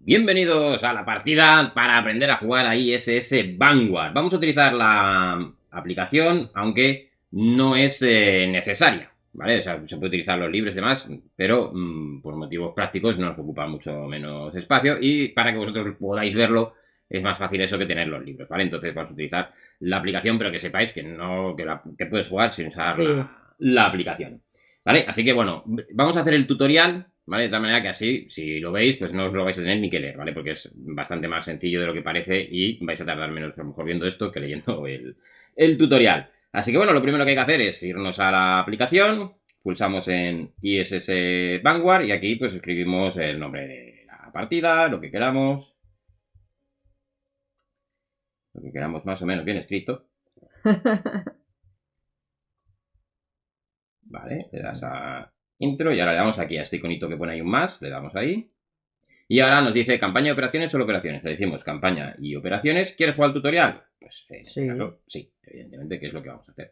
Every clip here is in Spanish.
Bienvenidos a la partida para aprender a jugar a ISS Vanguard. Vamos a utilizar la aplicación, aunque no es necesaria, ¿vale? O sea, se puede utilizar los libros y demás, pero por motivos prácticos nos ocupa mucho menos espacio y para que vosotros podáis verlo es más fácil eso que tener los libros, ¿vale? Entonces vamos a utilizar la aplicación, pero que sepáis que no que puedes jugar sin usar Sí, la aplicación, ¿vale? Así que bueno, vamos a hacer el tutorial, ¿vale? De tal manera que así, si lo veis, pues no os lo vais a tener ni que leer, ¿vale? Porque es bastante más sencillo de lo que parece y vais a tardar menos a lo mejor viendo esto que leyendo el tutorial. Así que bueno, lo primero que hay que hacer es irnos a la aplicación, pulsamos en ISS Vanguard y aquí pues escribimos el nombre de la partida, lo que queramos más o menos bien escrito, ¿vale? Le das a intro y ahora le damos aquí a este iconito que pone ahí un más, le damos ahí. Y ahora nos dice campaña de operaciones, solo operaciones. Le decimos campaña y operaciones. ¿Quieres jugar al tutorial? Pues en este sí. caso, sí, evidentemente, que es lo que vamos a hacer.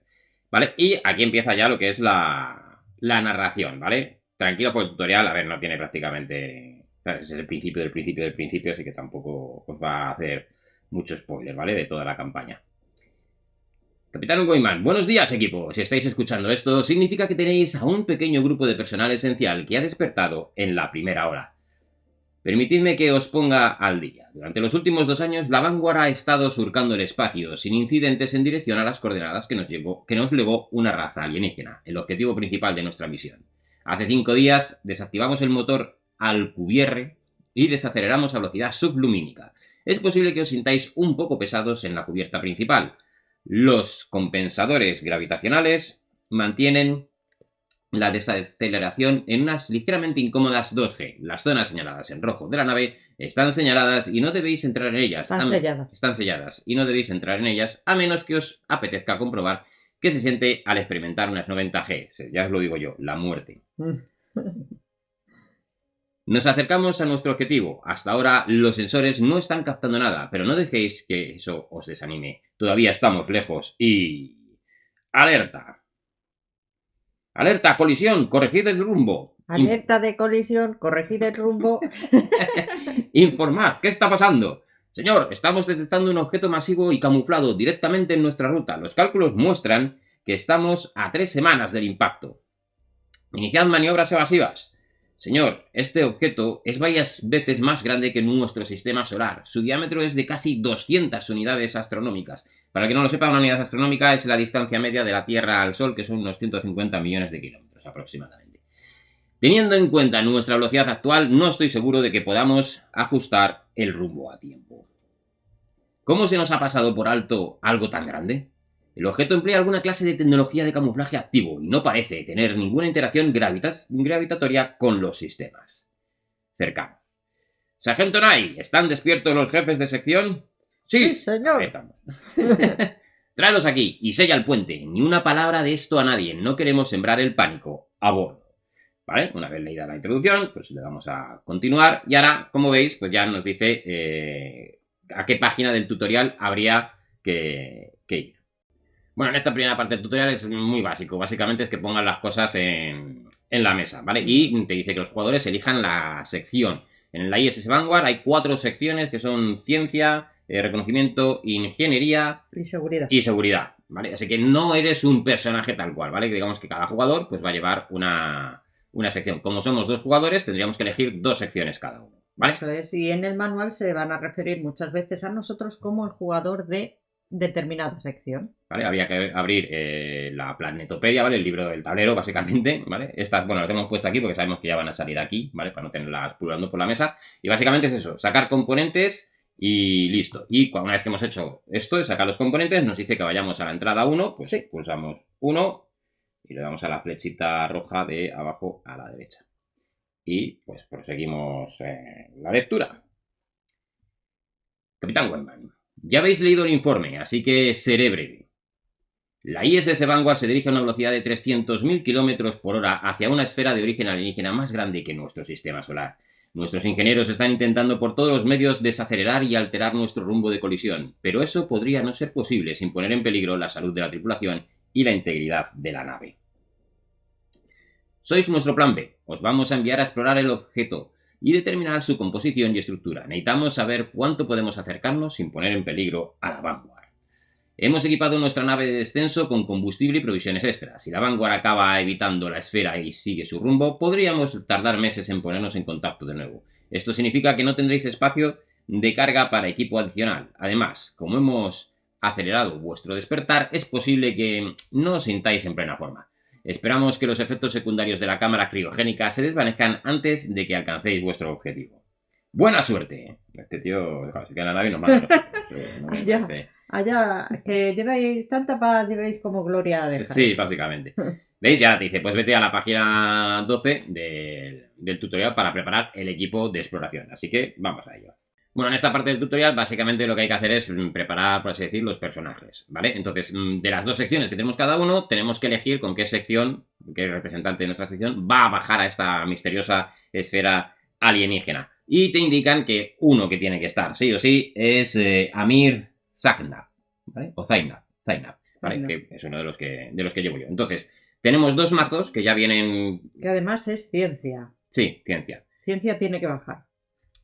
¿Vale? Y aquí empieza ya lo que es la narración, ¿vale? Tranquilo por el tutorial, a ver, no tiene prácticamente. ¿Sabes? Es el principio del principio del principio, así que tampoco os va a hacer mucho spoiler, ¿vale? De toda la campaña. Capitán Goiman, buenos días equipo. Si estáis escuchando esto, significa que tenéis a un pequeño grupo de personal esencial que ha despertado en la primera hora. Permitidme que os ponga al día. Durante los últimos 2 años, la Vanguard ha estado surcando el espacio, sin incidentes en dirección a las coordenadas que nos legó una raza alienígena, el objetivo principal de nuestra misión. Hace 5 días desactivamos el motor Alcubierre y desaceleramos a velocidad sublumínica. Es posible que os sintáis un poco pesados en la cubierta principal. Los compensadores gravitacionales mantienen la desaceleración en unas ligeramente incómodas 2G. Las zonas señaladas en rojo de la nave están señaladas y no debéis entrar en ellas. Están selladas. Están selladas y no debéis entrar en ellas a menos que os apetezca comprobar qué se siente al experimentar unas 90G. Ya os lo digo yo, la muerte. Nos acercamos a nuestro objetivo. Hasta ahora los sensores no están captando nada, pero no dejéis que eso os desanime. Todavía estamos lejos y... ¡Alerta! ¡Alerta! ¡Colisión! ¡Corregid el rumbo! Alerta de colisión, corregid el rumbo. Informad, ¿qué está pasando? Señor, estamos detectando un objeto masivo y camuflado directamente en nuestra ruta. Los cálculos muestran que estamos a 3 semanas del impacto. Iniciad maniobras evasivas. Señor, este objeto es varias veces más grande que nuestro sistema solar. Su diámetro es de casi 200 unidades astronómicas. Para el que no lo sepa, una unidad astronómica es la distancia media de la Tierra al Sol, que son unos 150 millones de kilómetros aproximadamente. Teniendo en cuenta nuestra velocidad actual, no estoy seguro de que podamos ajustar el rumbo a tiempo. ¿Cómo se nos ha pasado por alto algo tan grande? El objeto emplea alguna clase de tecnología de camuflaje activo y no parece tener ninguna interacción gravitatoria con los sistemas cercanos. Sargento Nye, ¿están despiertos los jefes de sección? Sí, Sí, señor. estamos. Tráelos aquí y sella el puente. Ni una palabra de esto a nadie. No queremos sembrar el pánico. A bordo. ¿Vale? Una vez leída la introducción, pues le damos a continuar. Y ahora, como veis, pues ya nos dice a qué página del tutorial habría que ir. Bueno, en esta primera parte del tutorial es muy básico. Básicamente es que pongan las cosas en la mesa, ¿vale? Y te dice que los jugadores elijan la sección. En la ISS Vanguard hay 4 secciones que son ciencia, reconocimiento, ingeniería Y seguridad. y seguridad, ¿vale? Así que no eres un personaje tal cual, ¿vale? Que digamos que cada jugador pues va a llevar una sección. Como somos 2 jugadores, tendríamos que elegir 2 secciones cada uno, ¿vale? Eso es. Y en el manual se van a referir muchas veces a nosotros como el jugador de determinada sección. ¿Vale? Había que abrir la Planetopedia, ¿vale? El libro del tablero, básicamente, ¿vale? Estas, bueno, las hemos puesto aquí porque sabemos que ya van a salir aquí, ¿vale? Para no tenerlas pululando por la mesa. Y básicamente es eso, sacar componentes y listo. Y una vez que hemos hecho esto de sacar los componentes, nos dice que vayamos a la entrada 1, pues Sí. pulsamos 1 y le damos a la flechita roja de abajo a la derecha. Y pues proseguimos la lectura. Capitán Wellman, ya habéis leído el informe, así que seré breve. La ISS Vanguard se dirige a una velocidad de 300.000 km por hora hacia una esfera de origen alienígena más grande que nuestro sistema solar. Nuestros ingenieros están intentando por todos los medios desacelerar y alterar nuestro rumbo de colisión, pero eso podría no ser posible sin poner en peligro la salud de la tripulación y la integridad de la nave. Sois nuestro plan B. Os vamos a enviar a explorar el objeto. y determinar su composición y estructura. Necesitamos saber cuánto podemos acercarnos sin poner en peligro a la Vanguard. Hemos equipado nuestra nave de descenso con combustible y provisiones extras. Si la Vanguard acaba evitando la esfera y sigue su rumbo, podríamos tardar meses en ponernos en contacto de nuevo. Esto significa que no tendréis espacio de carga para equipo adicional. Además, como hemos acelerado vuestro despertar, es posible que no os sintáis en plena forma. Esperamos que los efectos secundarios de la cámara criogénica se desvanezcan antes de que alcancéis vuestro objetivo. ¡Buena suerte! Este tío se queda en la nave y nos manda allá, que lleváis tanta paz, lleváis como gloria de Sí, básicamente. ¿Veis? Ya te dice, pues vete a la página 12 del tutorial para preparar el equipo de exploración. Así que vamos a ello. Bueno, en esta parte del tutorial básicamente lo que hay que hacer es preparar, por así decir, los personajes, ¿vale? Entonces, de las dos secciones que tenemos cada uno, tenemos que elegir con qué sección, qué representante de nuestra sección, va a bajar a esta misteriosa esfera alienígena. Y te indican que uno que tiene que estar, sí o sí, es Amir Zainab, ¿vale? O Zainab, ¿vale? Que es uno de los que llevo yo. Entonces, tenemos dos mazos que ya vienen... Que además es ciencia. Sí, ciencia. Ciencia tiene que bajar.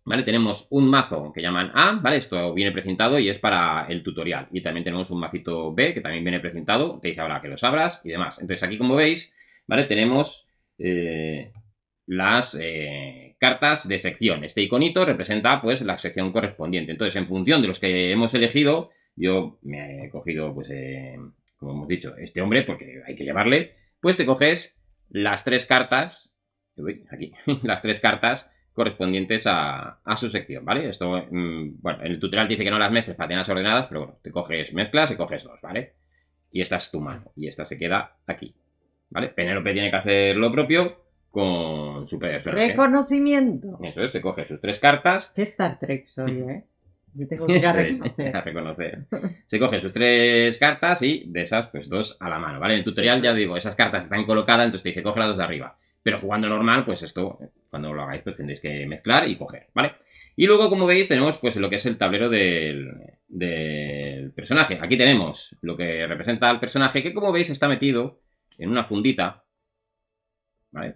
¿Vale? Tenemos un mazo que llaman A, ¿vale? Esto viene precintado y es para el tutorial. Y también tenemos un macito B que también viene precintado, te dice ahora que los abras y demás. Entonces aquí, como veis, ¿vale? Tenemos las cartas de sección. Este iconito representa, pues, la sección correspondiente. Entonces, en función de los que hemos elegido, yo me he cogido, pues, como hemos dicho, este hombre, porque hay que llevarle, pues te coges las tres cartas, uy, aquí, las tres cartas correspondientes a su sección, ¿vale? Esto, bueno, en el tutorial dice que no las mezcles para tenerlas ordenadas, pero bueno, te coges mezclas y coges dos, ¿vale? Y esta es tu mano, y esta se queda aquí, ¿vale? Penélope tiene que hacer lo propio con su personaje. ¡Reconocimiento! Eso es, se coge sus tres cartas. ¿Qué Star Trek soy, eh? Yo tengo que ir a reconocer. A reconocer. Se coge sus tres cartas y de esas, pues dos a la mano, ¿vale? En el tutorial ya digo, esas cartas están colocadas, entonces te dice, coge las dos de arriba. Pero jugando normal, pues esto, cuando lo hagáis, pues tendréis que mezclar y coger, ¿vale? Y luego, como veis, tenemos pues lo que es el tablero del personaje. Aquí tenemos lo que representa al personaje, que como veis está metido en una fundita, ¿vale?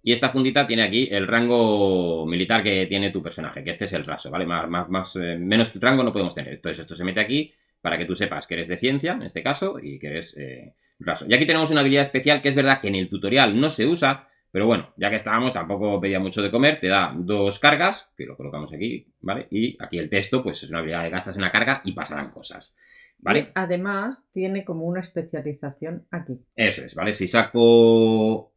Y esta fundita tiene aquí el rango militar que tiene tu personaje, que este es el raso, ¿vale? Menos rango no podemos tener. Entonces esto se mete aquí para que tú sepas que eres de ciencia, en este caso, y que eres raso. Y aquí tenemos una habilidad especial que es verdad que en el tutorial no se usa, pero bueno, ya que estábamos, tampoco pedía mucho de comer, te da dos cargas, que lo colocamos aquí, ¿vale? Y aquí el texto, pues es una habilidad de gastas una carga y pasarán cosas, ¿vale? Y además tiene como una especialización aquí. Eso es, ¿vale? Si saco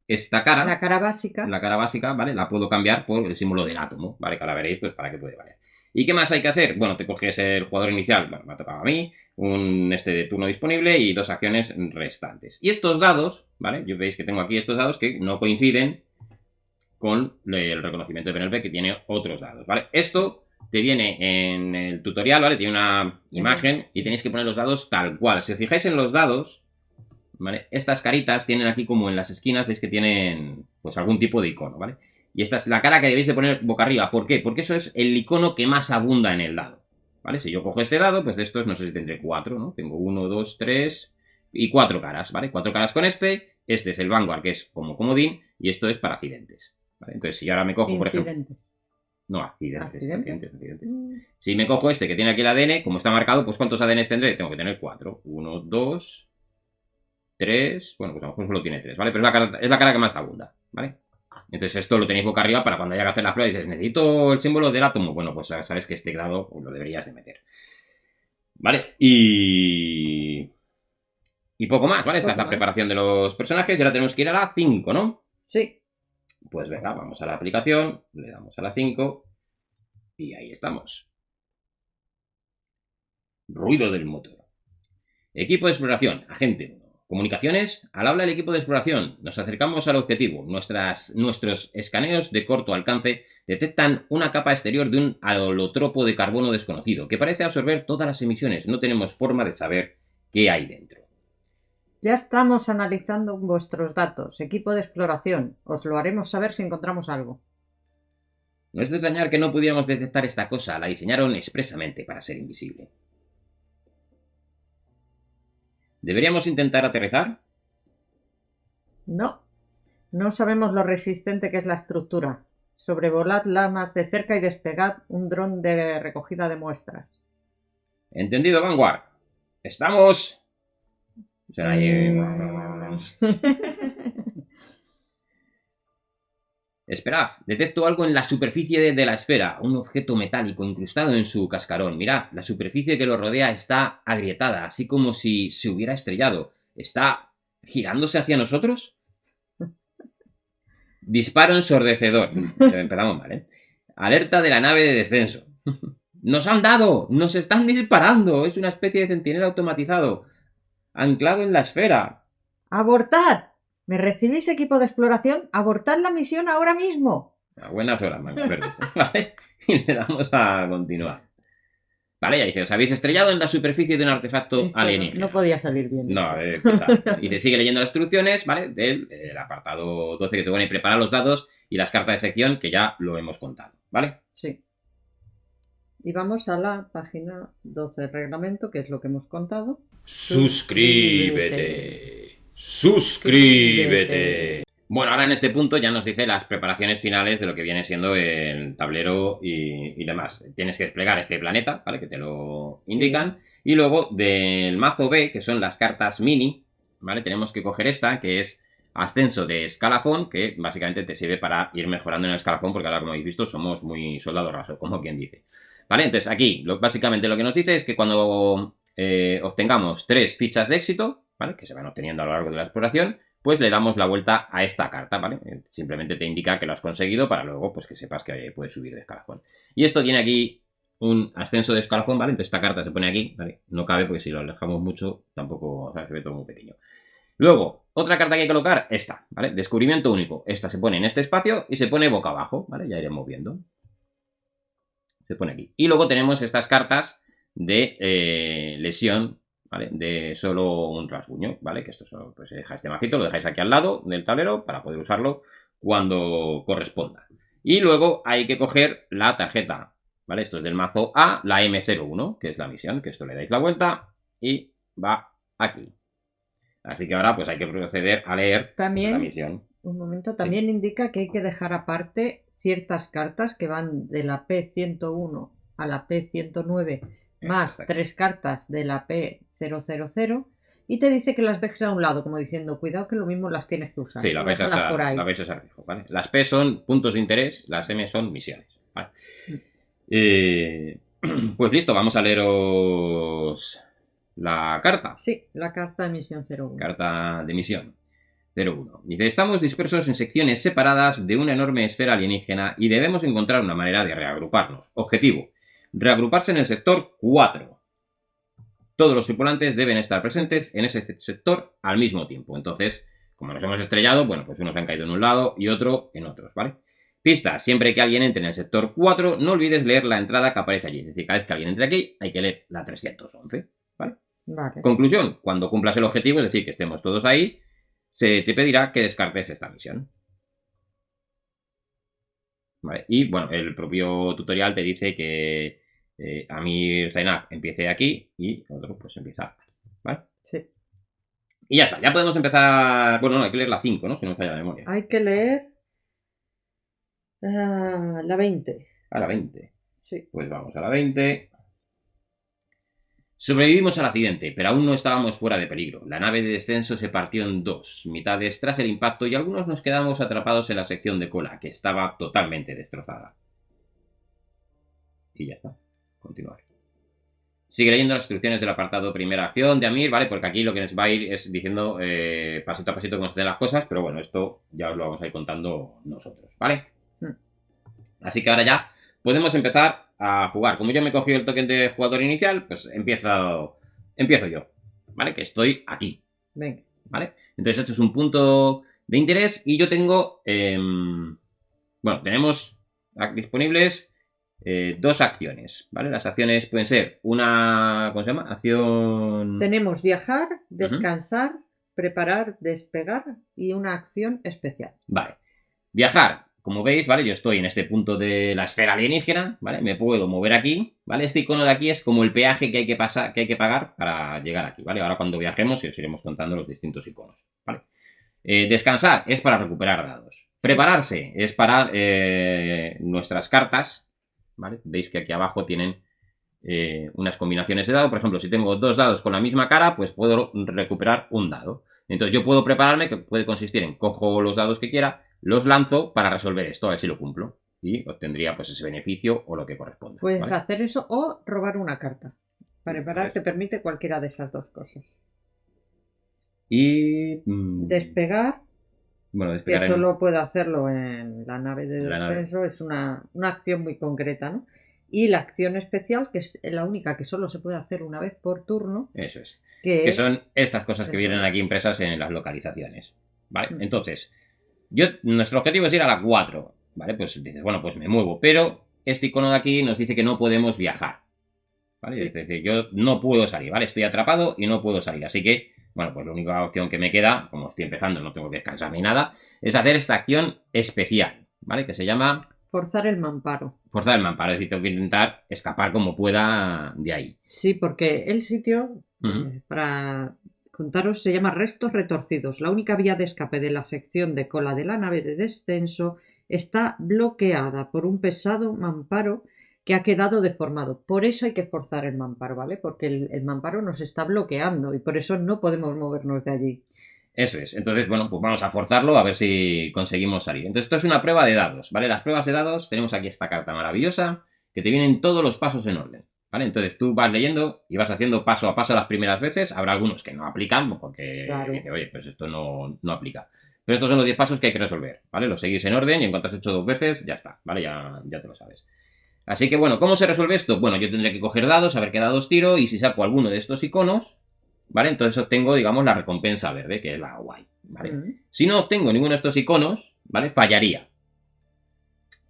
esta cara, la cara básica, ¿vale? La puedo cambiar por el símbolo del átomo, ¿vale? Que ahora veréis, pues, para qué puede valer. ¿Y qué más hay que hacer? Bueno, te coges el jugador inicial, bueno, me ha tocado a mí, un de turno disponible y dos acciones restantes. Y estos dados, ¿vale? Yo veis que tengo aquí estos dados que no coinciden con el reconocimiento de Penélope, que tiene otros dados, ¿vale? Esto te viene en el tutorial, ¿vale? Tiene una imagen y tenéis que poner los dados tal cual. Si os fijáis en los dados, ¿vale? Estas caritas tienen aquí como en las esquinas, veis que tienen pues algún tipo de icono, ¿vale? Y esta es la cara que debéis de poner boca arriba. ¿Por qué? Porque eso es el icono que más abunda en el dado, ¿vale? Si yo cojo este dado, pues de estos no sé si tendré 4, ¿no? Tengo 1, 2, 3 y 4 caras, ¿vale? 4 caras con este. Este es el Vanguard, que es como comodín, y esto es para accidentes, ¿vale? Entonces, si ahora me cojo, por ejemplo... No, accidentes. Si me cojo este que tiene aquí el ADN, como está marcado, pues ¿cuántos ADN tendré? Tengo que tener 4. 1, 2, 3, bueno, pues a lo mejor solo tiene 3, ¿vale? Pero es la cara que más abunda, ¿vale? Entonces esto lo tenéis boca arriba para cuando haya que hacer las pruebas y dices, necesito el símbolo del átomo. Bueno, pues sabes que este dado pues, lo deberías de meter. ¿Vale? Y poco más, ¿vale? Esta es la preparación de los personajes y ahora tenemos que ir a la 5, ¿no? Sí. Pues venga, vamos a la aplicación, le damos a la 5 y ahí estamos. Ruido del motor. Equipo de exploración, agente 1. Comunicaciones, al habla el equipo de exploración. Nos acercamos al objetivo. Nuestros escaneos de corto alcance detectan una capa exterior de un holotropo de carbono desconocido que parece absorber todas las emisiones. No tenemos forma de saber qué hay dentro. Ya estamos analizando vuestros datos. Equipo de exploración. Os lo haremos saber si encontramos algo. No es de extrañar que no pudiéramos detectar esta cosa. La diseñaron expresamente para ser invisible. ¿Deberíamos intentar aterrizar? No. No sabemos lo resistente que es la estructura. Sobrevolad lamas de cerca y despegad un dron de recogida de muestras. Entendido, Vanguard. Estamos... Suena ahí... Esperad, detecto algo en la superficie de la esfera, un objeto metálico incrustado en su cascarón. Mirad, la superficie que lo rodea está agrietada, así como si se hubiera estrellado. ¿Está girándose hacia nosotros? Disparo ensordecedor. Empezamos mal, ¿eh? Alerta de la nave de descenso. ¡Nos han dado! ¡Nos están disparando! Es una especie de centinela automatizado, anclado en la esfera. ¡Abortad! ¿Me recibís, equipo de exploración? ¡Abortad la misión ahora mismo! A buenas horas, mangas verdes. ¿Vale? Y le damos a continuar. Vale, ya dice, os habéis estrellado en la superficie de un artefacto Esto alienígena. no podía salir bien. No, y te sigue leyendo las instrucciones, ¿vale? Del apartado 12 que te pone preparar los dados y las cartas de sección, que ya lo hemos contado, ¿vale? Sí. Y vamos a la página 12 del reglamento, que es lo que hemos contado. Suscríbete. Suscríbete. Bueno, ahora en este punto ya nos dice las preparaciones finales de lo que viene siendo el tablero y demás. Tienes que desplegar este planeta, ¿vale? Que te lo indican. Sí. Y luego del mazo B, que son las cartas mini, ¿vale? Tenemos que coger esta, que es ascenso de escalafón, que básicamente te sirve para ir mejorando en el escalafón, porque ahora, como habéis visto, somos muy soldado raso, como quien dice. ¿Vale? Entonces aquí, básicamente lo que nos dice es que cuando obtengamos 3 fichas de éxito, ¿vale? Que se van obteniendo a lo largo de la exploración, pues le damos la vuelta a esta carta, ¿vale? Simplemente te indica que lo has conseguido para luego, pues que sepas que puedes subir de escalafón. Y esto tiene aquí un ascenso de escalafón, ¿vale? Entonces esta carta se pone aquí, ¿vale? No cabe porque si lo alejamos mucho, tampoco, o sea, se ve todo muy pequeño. Luego, otra carta que hay que colocar, esta, ¿vale? Descubrimiento único. Esta se pone en este espacio y se pone boca abajo, ¿vale? Ya iremos viendo. Se pone aquí. Y luego tenemos estas cartas de lesión, ¿vale? De solo un rasguño, ¿vale? Que esto solo, pues se deja este macito, lo dejáis aquí al lado del tablero para poder usarlo cuando corresponda. Y luego hay que coger la tarjeta, ¿vale? Esto es del mazo A, la M01, que es la misión, que esto le dais la vuelta y va aquí. Así que ahora pues hay que proceder a leer también, la misión. Un momento, también sí. Indica que hay que dejar aparte ciertas cartas que van de la P101 a la P109 más 3 cartas de la P000 y te dice que las dejes a un lado, como diciendo, cuidado que lo mismo las tienes que usar. Sí, la vais a usar, ¿vale? Las P son puntos de interés, las M son misiones, ¿vale? Pues listo, vamos a leeros la carta. Sí, la carta de misión 01. Carta de misión 01. Dice, estamos dispersos en secciones separadas de una enorme esfera alienígena y debemos encontrar una manera de reagruparnos. Objetivo, reagruparse en el sector 4. Todos los tripulantes deben estar presentes en ese sector al mismo tiempo. Entonces, como nos hemos estrellado, bueno, pues unos han caído en un lado y otro en otros, ¿vale? Pista, siempre que alguien entre en el sector 4, no olvides leer la entrada que aparece allí. Es decir, cada vez que alguien entre aquí, hay que leer la 311, ¿vale? Vale. Conclusión, cuando cumplas el objetivo, es decir, que estemos todos ahí, se te pedirá que descartes esta misión. ¿Vale? Y bueno, el propio tutorial te dice que Amir Zainab empiece aquí y otro pues empieza aquí, ¿vale? Sí. Y ya está, ya podemos empezar. Bueno, no, hay que leer la 5, ¿no? Si no me falla la memoria. Hay que leer la 20. A la 20. Sí. Pues vamos a la 20. Sobrevivimos al accidente, pero aún no estábamos fuera de peligro. La nave de descenso se partió en 2 mitades tras el impacto y algunos nos quedamos atrapados en la sección de cola, que estaba totalmente destrozada. Y ya está. Continuar. Sigue leyendo las instrucciones del apartado primera acción de Amir, ¿vale? Porque aquí lo que nos va a ir es diciendo pasito a pasito cómo se hacen las cosas, pero bueno, esto ya os lo vamos a ir contando nosotros, ¿vale? Así que ahora ya podemos empezar a jugar. Como yo me he cogido el token de jugador inicial, pues empiezo yo, ¿vale? Que estoy aquí. Venga. ¿Vale? Entonces esto es un punto de interés y yo tengo, bueno, tenemos disponibles 2 acciones, ¿vale? Las acciones pueden ser una, ¿cómo se llama? Acción... Tenemos viajar, descansar, preparar, despegar y una acción especial. Vale. Viajar. Como veis, ¿vale? Yo estoy en este punto de la esfera alienígena, ¿vale? Me puedo mover aquí, ¿vale? Este icono de aquí es como el peaje que hay que pasar, que hay que pagar para llegar aquí, ¿vale? Ahora cuando viajemos os iremos contando los distintos iconos, ¿vale? Descansar es para recuperar dados. Prepararse es parar nuestras cartas, ¿vale? Veis que aquí abajo tienen unas combinaciones de dados. Por ejemplo, si tengo dos dados con la misma cara, pues puedo recuperar un dado. Entonces yo puedo prepararme, que puede consistir en cojo los dados que quiera, los lanzo para resolver esto, a ver si lo cumplo. Y obtendría pues ese beneficio o lo que corresponda. Puedes ¿vale? hacer eso o robar una carta. Preparar te permite cualquiera de esas dos cosas. Y... despegar, bueno, despegar que solo puedo hacerlo en la nave de descenso, nave. es una acción muy concreta, ¿no? Y la acción especial, que es la única que solo se puede hacer una vez por turno. Eso es. Que son estas cosas que vienen aquí impresas en las localizaciones. ¿Vale? Entonces, nuestro objetivo es ir a la 4. ¿Vale? Pues dices, bueno, pues me muevo. Pero este icono de aquí nos dice que no podemos viajar. ¿Vale? Sí. Es decir, yo no puedo salir, ¿vale? Estoy atrapado y no puedo salir. Así que, bueno, pues la única opción que me queda, como estoy empezando, no tengo que descansar ni nada, es hacer esta acción especial, ¿vale? Que se llama... forzar el mamparo. Forzar el mamparo, es decir, tengo que intentar escapar como pueda de ahí. Sí, porque el sitio, para contaros, se llama Restos Retorcidos. La única vía de escape de la sección de cola de la nave de descenso está bloqueada por un pesado mamparo que ha quedado deformado. Por eso hay que forzar el mamparo, ¿vale? Porque el mamparo nos está bloqueando y por eso no podemos movernos de allí. Eso es. Entonces, bueno, pues vamos a forzarlo a ver si conseguimos salir. Entonces, esto es una prueba de dados, ¿vale? Las pruebas de dados, tenemos aquí esta carta maravillosa que te vienen todos los pasos en orden, ¿vale? Entonces, tú vas leyendo y vas haciendo paso a paso las primeras veces. Habrá algunos que no aplican porque dice, oye, pues esto no aplica. Pero estos son los 10 pasos que hay que resolver, ¿vale? Los seguís en orden y en cuanto has hecho 2 veces, ya está, ¿vale? Ya te lo sabes. Así que, bueno, ¿cómo se resuelve esto? Bueno, yo tendré que coger dados, saber qué dados tiro y si saco alguno de estos iconos, ¿vale? Entonces obtengo, digamos, la recompensa verde, que es la guay, ¿vale? Si no obtengo ninguno de estos iconos, ¿vale? Fallaría.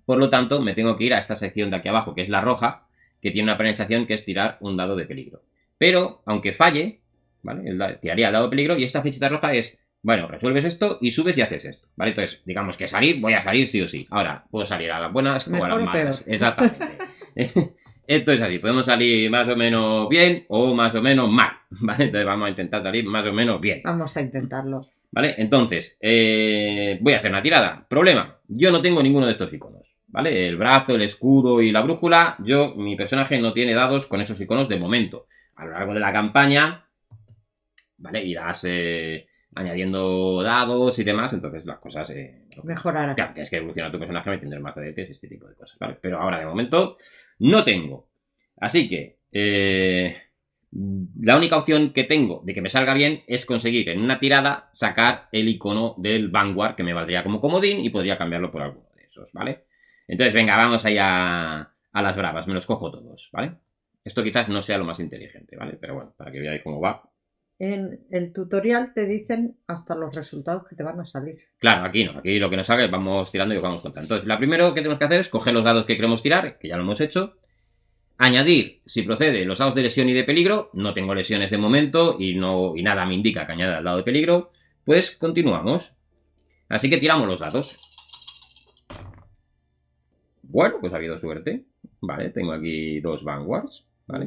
Por lo tanto, me tengo que ir a esta sección de aquí abajo, que es la roja, que tiene una penalización que es tirar un dado de peligro. Pero, aunque falle, ¿vale? Tiraría el dado de peligro y esta fichita roja es, bueno, resuelves esto y subes y haces esto, ¿vale? Entonces, digamos que salir, voy a salir sí o sí. Ahora, puedo salir a las buenas o a las malas. Exactamente. Esto es así, podemos salir más o menos bien o más o menos mal, ¿vale? Entonces vamos a intentar salir más o menos bien. Vamos a intentarlo. ¿Vale? Entonces, voy a hacer una tirada. Problema, yo no tengo ninguno de estos iconos, ¿vale? El brazo, el escudo y la brújula, mi personaje no tiene dados con esos iconos de momento. A lo largo de la campaña, ¿vale? Irás añadiendo dados y demás, entonces las cosas mejorarán. Tienes que evolucionar tu personaje, y tendrás más DDTs, este tipo de cosas, ¿vale? Pero ahora de momento no tengo. Así que la única opción que tengo de que me salga bien es conseguir en una tirada sacar el icono del Vanguard que me valdría como comodín y podría cambiarlo por alguno de esos, ¿vale? Entonces, venga, vamos allá a las bravas, me los cojo todos, ¿vale? Esto quizás no sea lo más inteligente, ¿vale? Pero bueno, para que veáis cómo va. En el tutorial te dicen hasta los resultados que te van a salir. Claro, aquí no. Aquí lo que nos salga es vamos tirando y vamos contando. Entonces, lo primero que tenemos que hacer es coger los dados que queremos tirar, que ya lo hemos hecho. Añadir, si procede, los dados de lesión y de peligro. No tengo lesiones de momento y nada me indica que añada el dado de peligro. Pues continuamos. Así que tiramos los dados. Bueno, pues ha habido suerte. Vale, tengo aquí 2 Vanguards. ¿Vale?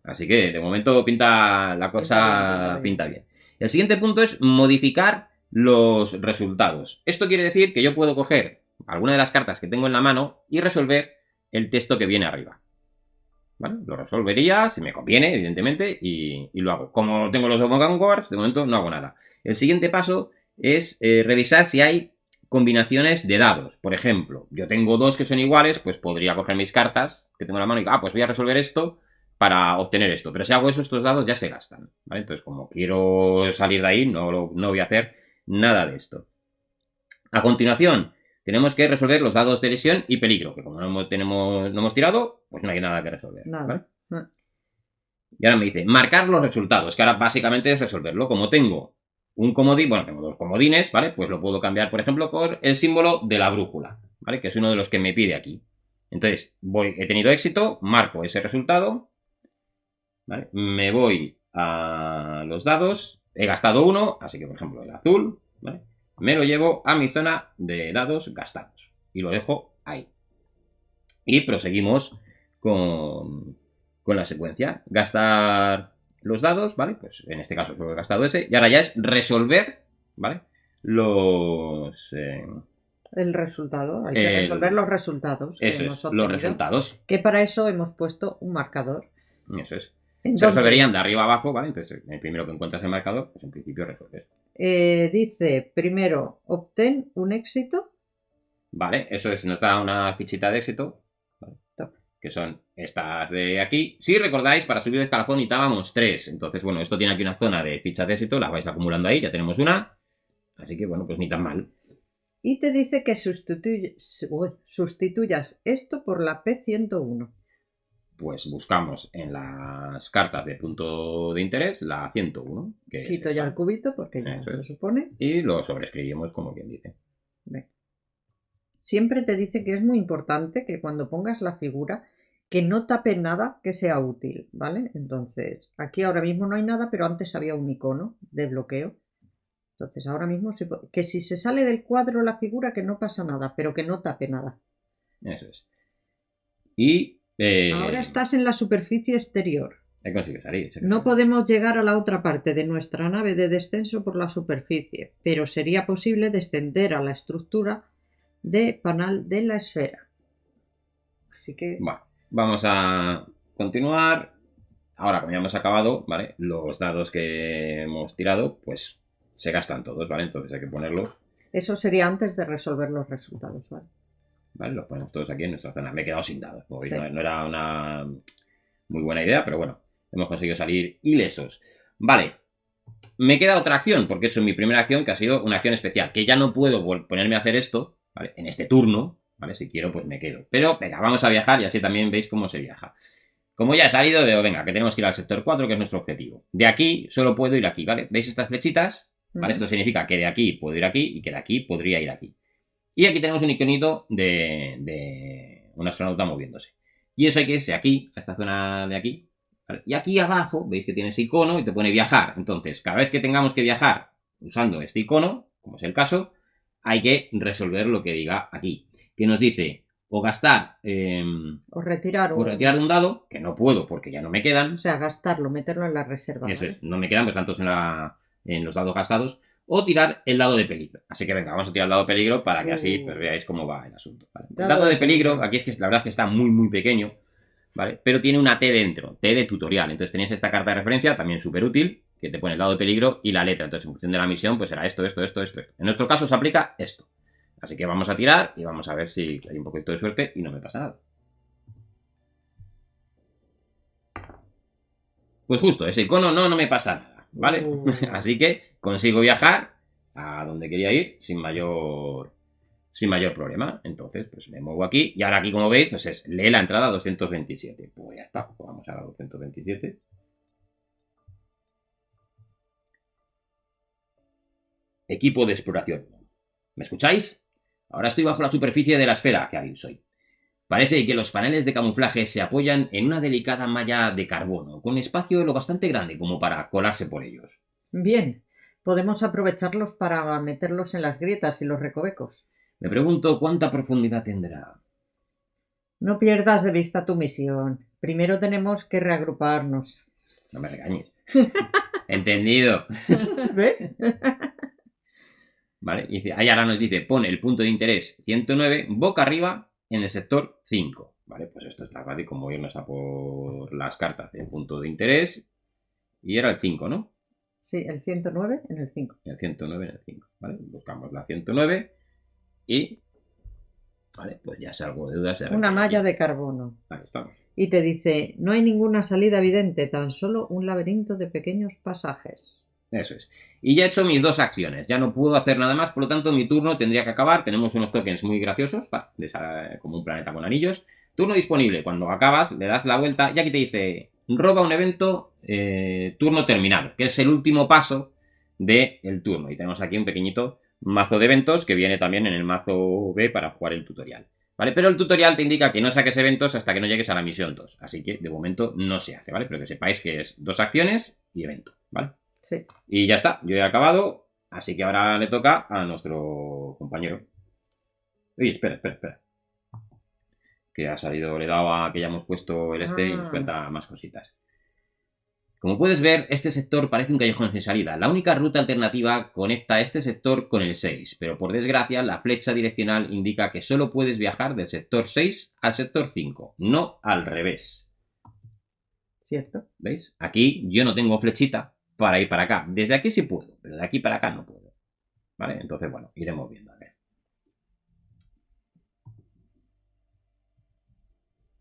Así que de momento pinta la cosa pinta bien. El siguiente punto es modificar los resultados. Esto quiere decir que yo puedo coger alguna de las cartas que tengo en la mano y resolver el texto que viene arriba. ¿Vale? Lo resolvería, si me conviene, evidentemente, y lo hago. Como tengo los Vanguards, de momento no hago nada. El siguiente paso es revisar si hay combinaciones de dados. Por ejemplo, yo tengo 2 que son iguales, pues podría coger mis cartas que tengo en la mano y pues voy a resolver esto para obtener esto. Pero si hago eso, estos dados ya se gastan, ¿vale? Entonces, como quiero salir de ahí, no voy a hacer nada de esto. A continuación, tenemos que resolver los dados de lesión y peligro, que como no hemos tirado, pues no hay nada que resolver. Nada. ¿Vale? Y ahora me dice, marcar los resultados, que ahora básicamente es resolverlo. Como tengo un comodín, bueno, tengo 2 comodines, ¿vale? Pues lo puedo cambiar, por ejemplo, por el símbolo de la brújula, ¿vale? Que es uno de los que me pide aquí. Entonces, he tenido éxito, marco ese resultado, ¿vale? Me voy a los dados, he gastado 1, así que, por ejemplo, el azul, ¿vale? Me lo llevo a mi zona de dados gastados y lo dejo ahí. Y proseguimos con la secuencia. Gastar los dados, ¿vale? Pues en este caso solo he gastado ese. Y ahora ya es resolver, ¿vale? Los El resultado, hay que resolver los resultados que Eso hemos es, obtenido, los resultados. que para eso hemos puesto un marcador. Eso es. Entonces, se resolverían de arriba a abajo, ¿vale? Entonces, el primero que encuentras el marcador, pues en principio resuelves. Dice, primero, obtén un éxito. Vale, eso es, nos da una fichita de éxito, ¿vale? Que son estas de aquí. Si recordáis, para subir el escalafón necesitábamos 3. Entonces, bueno, esto tiene aquí una zona de fichas de éxito, las vais acumulando ahí, ya tenemos una. Así que, bueno, pues ni tan mal. Y te dice que sustituyas esto por la P101. Pues buscamos en las cartas de punto de interés la 101. Que Quito es ya el cubito porque ya se supone. Y lo sobreescribimos como quien dice. Bien. Siempre te dice que es muy importante que cuando pongas la figura que no tape nada que sea útil, ¿vale? Entonces, aquí ahora mismo no hay nada, pero antes había un icono de bloqueo. Entonces, ahora mismo, que si se sale del cuadro la figura, que no pasa nada, pero que no tape nada. Eso es. Y... ahora estás en la superficie exterior. He conseguido salir. No podemos llegar a la otra parte de nuestra nave de descenso por la superficie, pero sería posible descender a la estructura de panal de la esfera. Así que... Bueno, vamos a continuar. Ahora, como ya hemos acabado, ¿vale? Los dados que hemos tirado, pues se gastan todos, ¿vale? Entonces hay que ponerlos. Eso sería antes de resolver los resultados, ¿vale? ¿Vale? Los ponemos todos aquí en nuestra zona. Me he quedado sin dados. Sí. No era una muy buena idea, pero bueno, hemos conseguido salir ilesos. Vale. Me queda otra acción, porque he hecho mi primera acción, que ha sido una acción especial, que ya no puedo ponerme a hacer esto, ¿vale? En este turno, ¿vale? Si quiero, pues me quedo. Pero, venga, vamos a viajar y así también veis cómo se viaja. Como ya he salido, digo, venga, que tenemos que ir al sector 4, que es nuestro objetivo. De aquí solo puedo ir aquí, ¿vale? ¿Veis estas flechitas? ¿Vale? Esto significa que de aquí puedo ir aquí y que de aquí podría ir aquí. Y aquí tenemos un iconito de un astronauta moviéndose. Y eso hay que irse aquí, a esta zona de aquí. ¿Vale? Y aquí abajo, veis que tiene ese icono y te pone viajar. Entonces, cada vez que tengamos que viajar usando este icono, como es el caso, hay que resolver lo que diga aquí. Que nos dice, o gastar... o retirar un dado, que no puedo porque ya no me quedan. O sea, gastarlo, meterlo en la reserva. Eso es, no me quedan, pues tantos en los dados gastados. O tirar el dado de peligro. Así que venga, vamos a tirar el dado de peligro para que así pues, veáis cómo va el asunto. ¿Vale? El dado de peligro, aquí es que la verdad es que está muy, muy pequeño, ¿vale? Pero tiene una T dentro, T de tutorial. Entonces tenéis esta carta de referencia, también súper útil, que te pone el dado de peligro y la letra. Entonces, en función de la misión, pues será esto. En nuestro caso se aplica esto. Así que vamos a tirar y vamos a ver si hay un poquito de suerte y no me pasa nada. Pues justo, ese icono no me pasa nada, ¿vale? Así que consigo viajar a donde quería ir sin mayor problema. Entonces, pues me muevo aquí. Y ahora aquí, como veis, pues lee la entrada 227. Pues ya está, pues vamos a la 227. Equipo de exploración. ¿Me escucháis? Ahora estoy bajo la superficie de la esfera, que alguien soy. Parece que los paneles de camuflaje se apoyan en una delicada malla de carbono, con espacio lo bastante grande como para colarse por ellos. Bien, podemos aprovecharlos para meterlos en las grietas y los recovecos. Me pregunto cuánta profundidad tendrá. No pierdas de vista tu misión. Primero tenemos que reagruparnos. No me regañes. Entendido. ¿Ves? Vale, y ahí ahora nos dice, pone el punto de interés 109 boca arriba en el sector 5. Vale, pues esto está fácil como irnos a por las cartas del punto de interés. Y era el 5, ¿no? Sí, el 109 en el 5. El 109 en el 5. Vale, buscamos la 109 y... Vale, pues ya salgo de dudas. Una malla de carbono. Ahí estamos. Y te dice, no hay ninguna salida evidente, tan solo un laberinto de pequeños pasajes. Eso es. Y ya he hecho mis dos acciones. Ya no puedo hacer nada más, por lo tanto mi turno tendría que acabar. Tenemos unos tokens muy graciosos, como un planeta con anillos. Turno disponible. Cuando acabas, le das la vuelta y aquí te dice, roba un evento, turno terminado, que es el último paso del turno. Y tenemos aquí un pequeñito mazo de eventos que viene también en el mazo B para jugar el tutorial. ¿Vale? Pero el tutorial te indica que no saques eventos hasta que no llegues a la misión 2. Así que de momento no se hace, ¿vale? Pero que sepáis que es 2 acciones y evento, ¿vale? Sí. Y ya está, yo he acabado, así que ahora le toca a nuestro compañero. Oye, espera. Que ha salido, le he dado a que ya hemos puesto el y nos cuenta más cositas. Como puedes ver, este sector parece un callejón sin salida. La única ruta alternativa conecta este sector con el 6, pero por desgracia la flecha direccional indica que solo puedes viajar del sector 6 al sector 5, no al revés. ¿Cierto? ¿Veis? Aquí yo no tengo flechita para ir para acá. Desde aquí sí puedo, pero de aquí para acá no puedo. ¿Vale? Entonces, bueno, iremos viendo. A ver.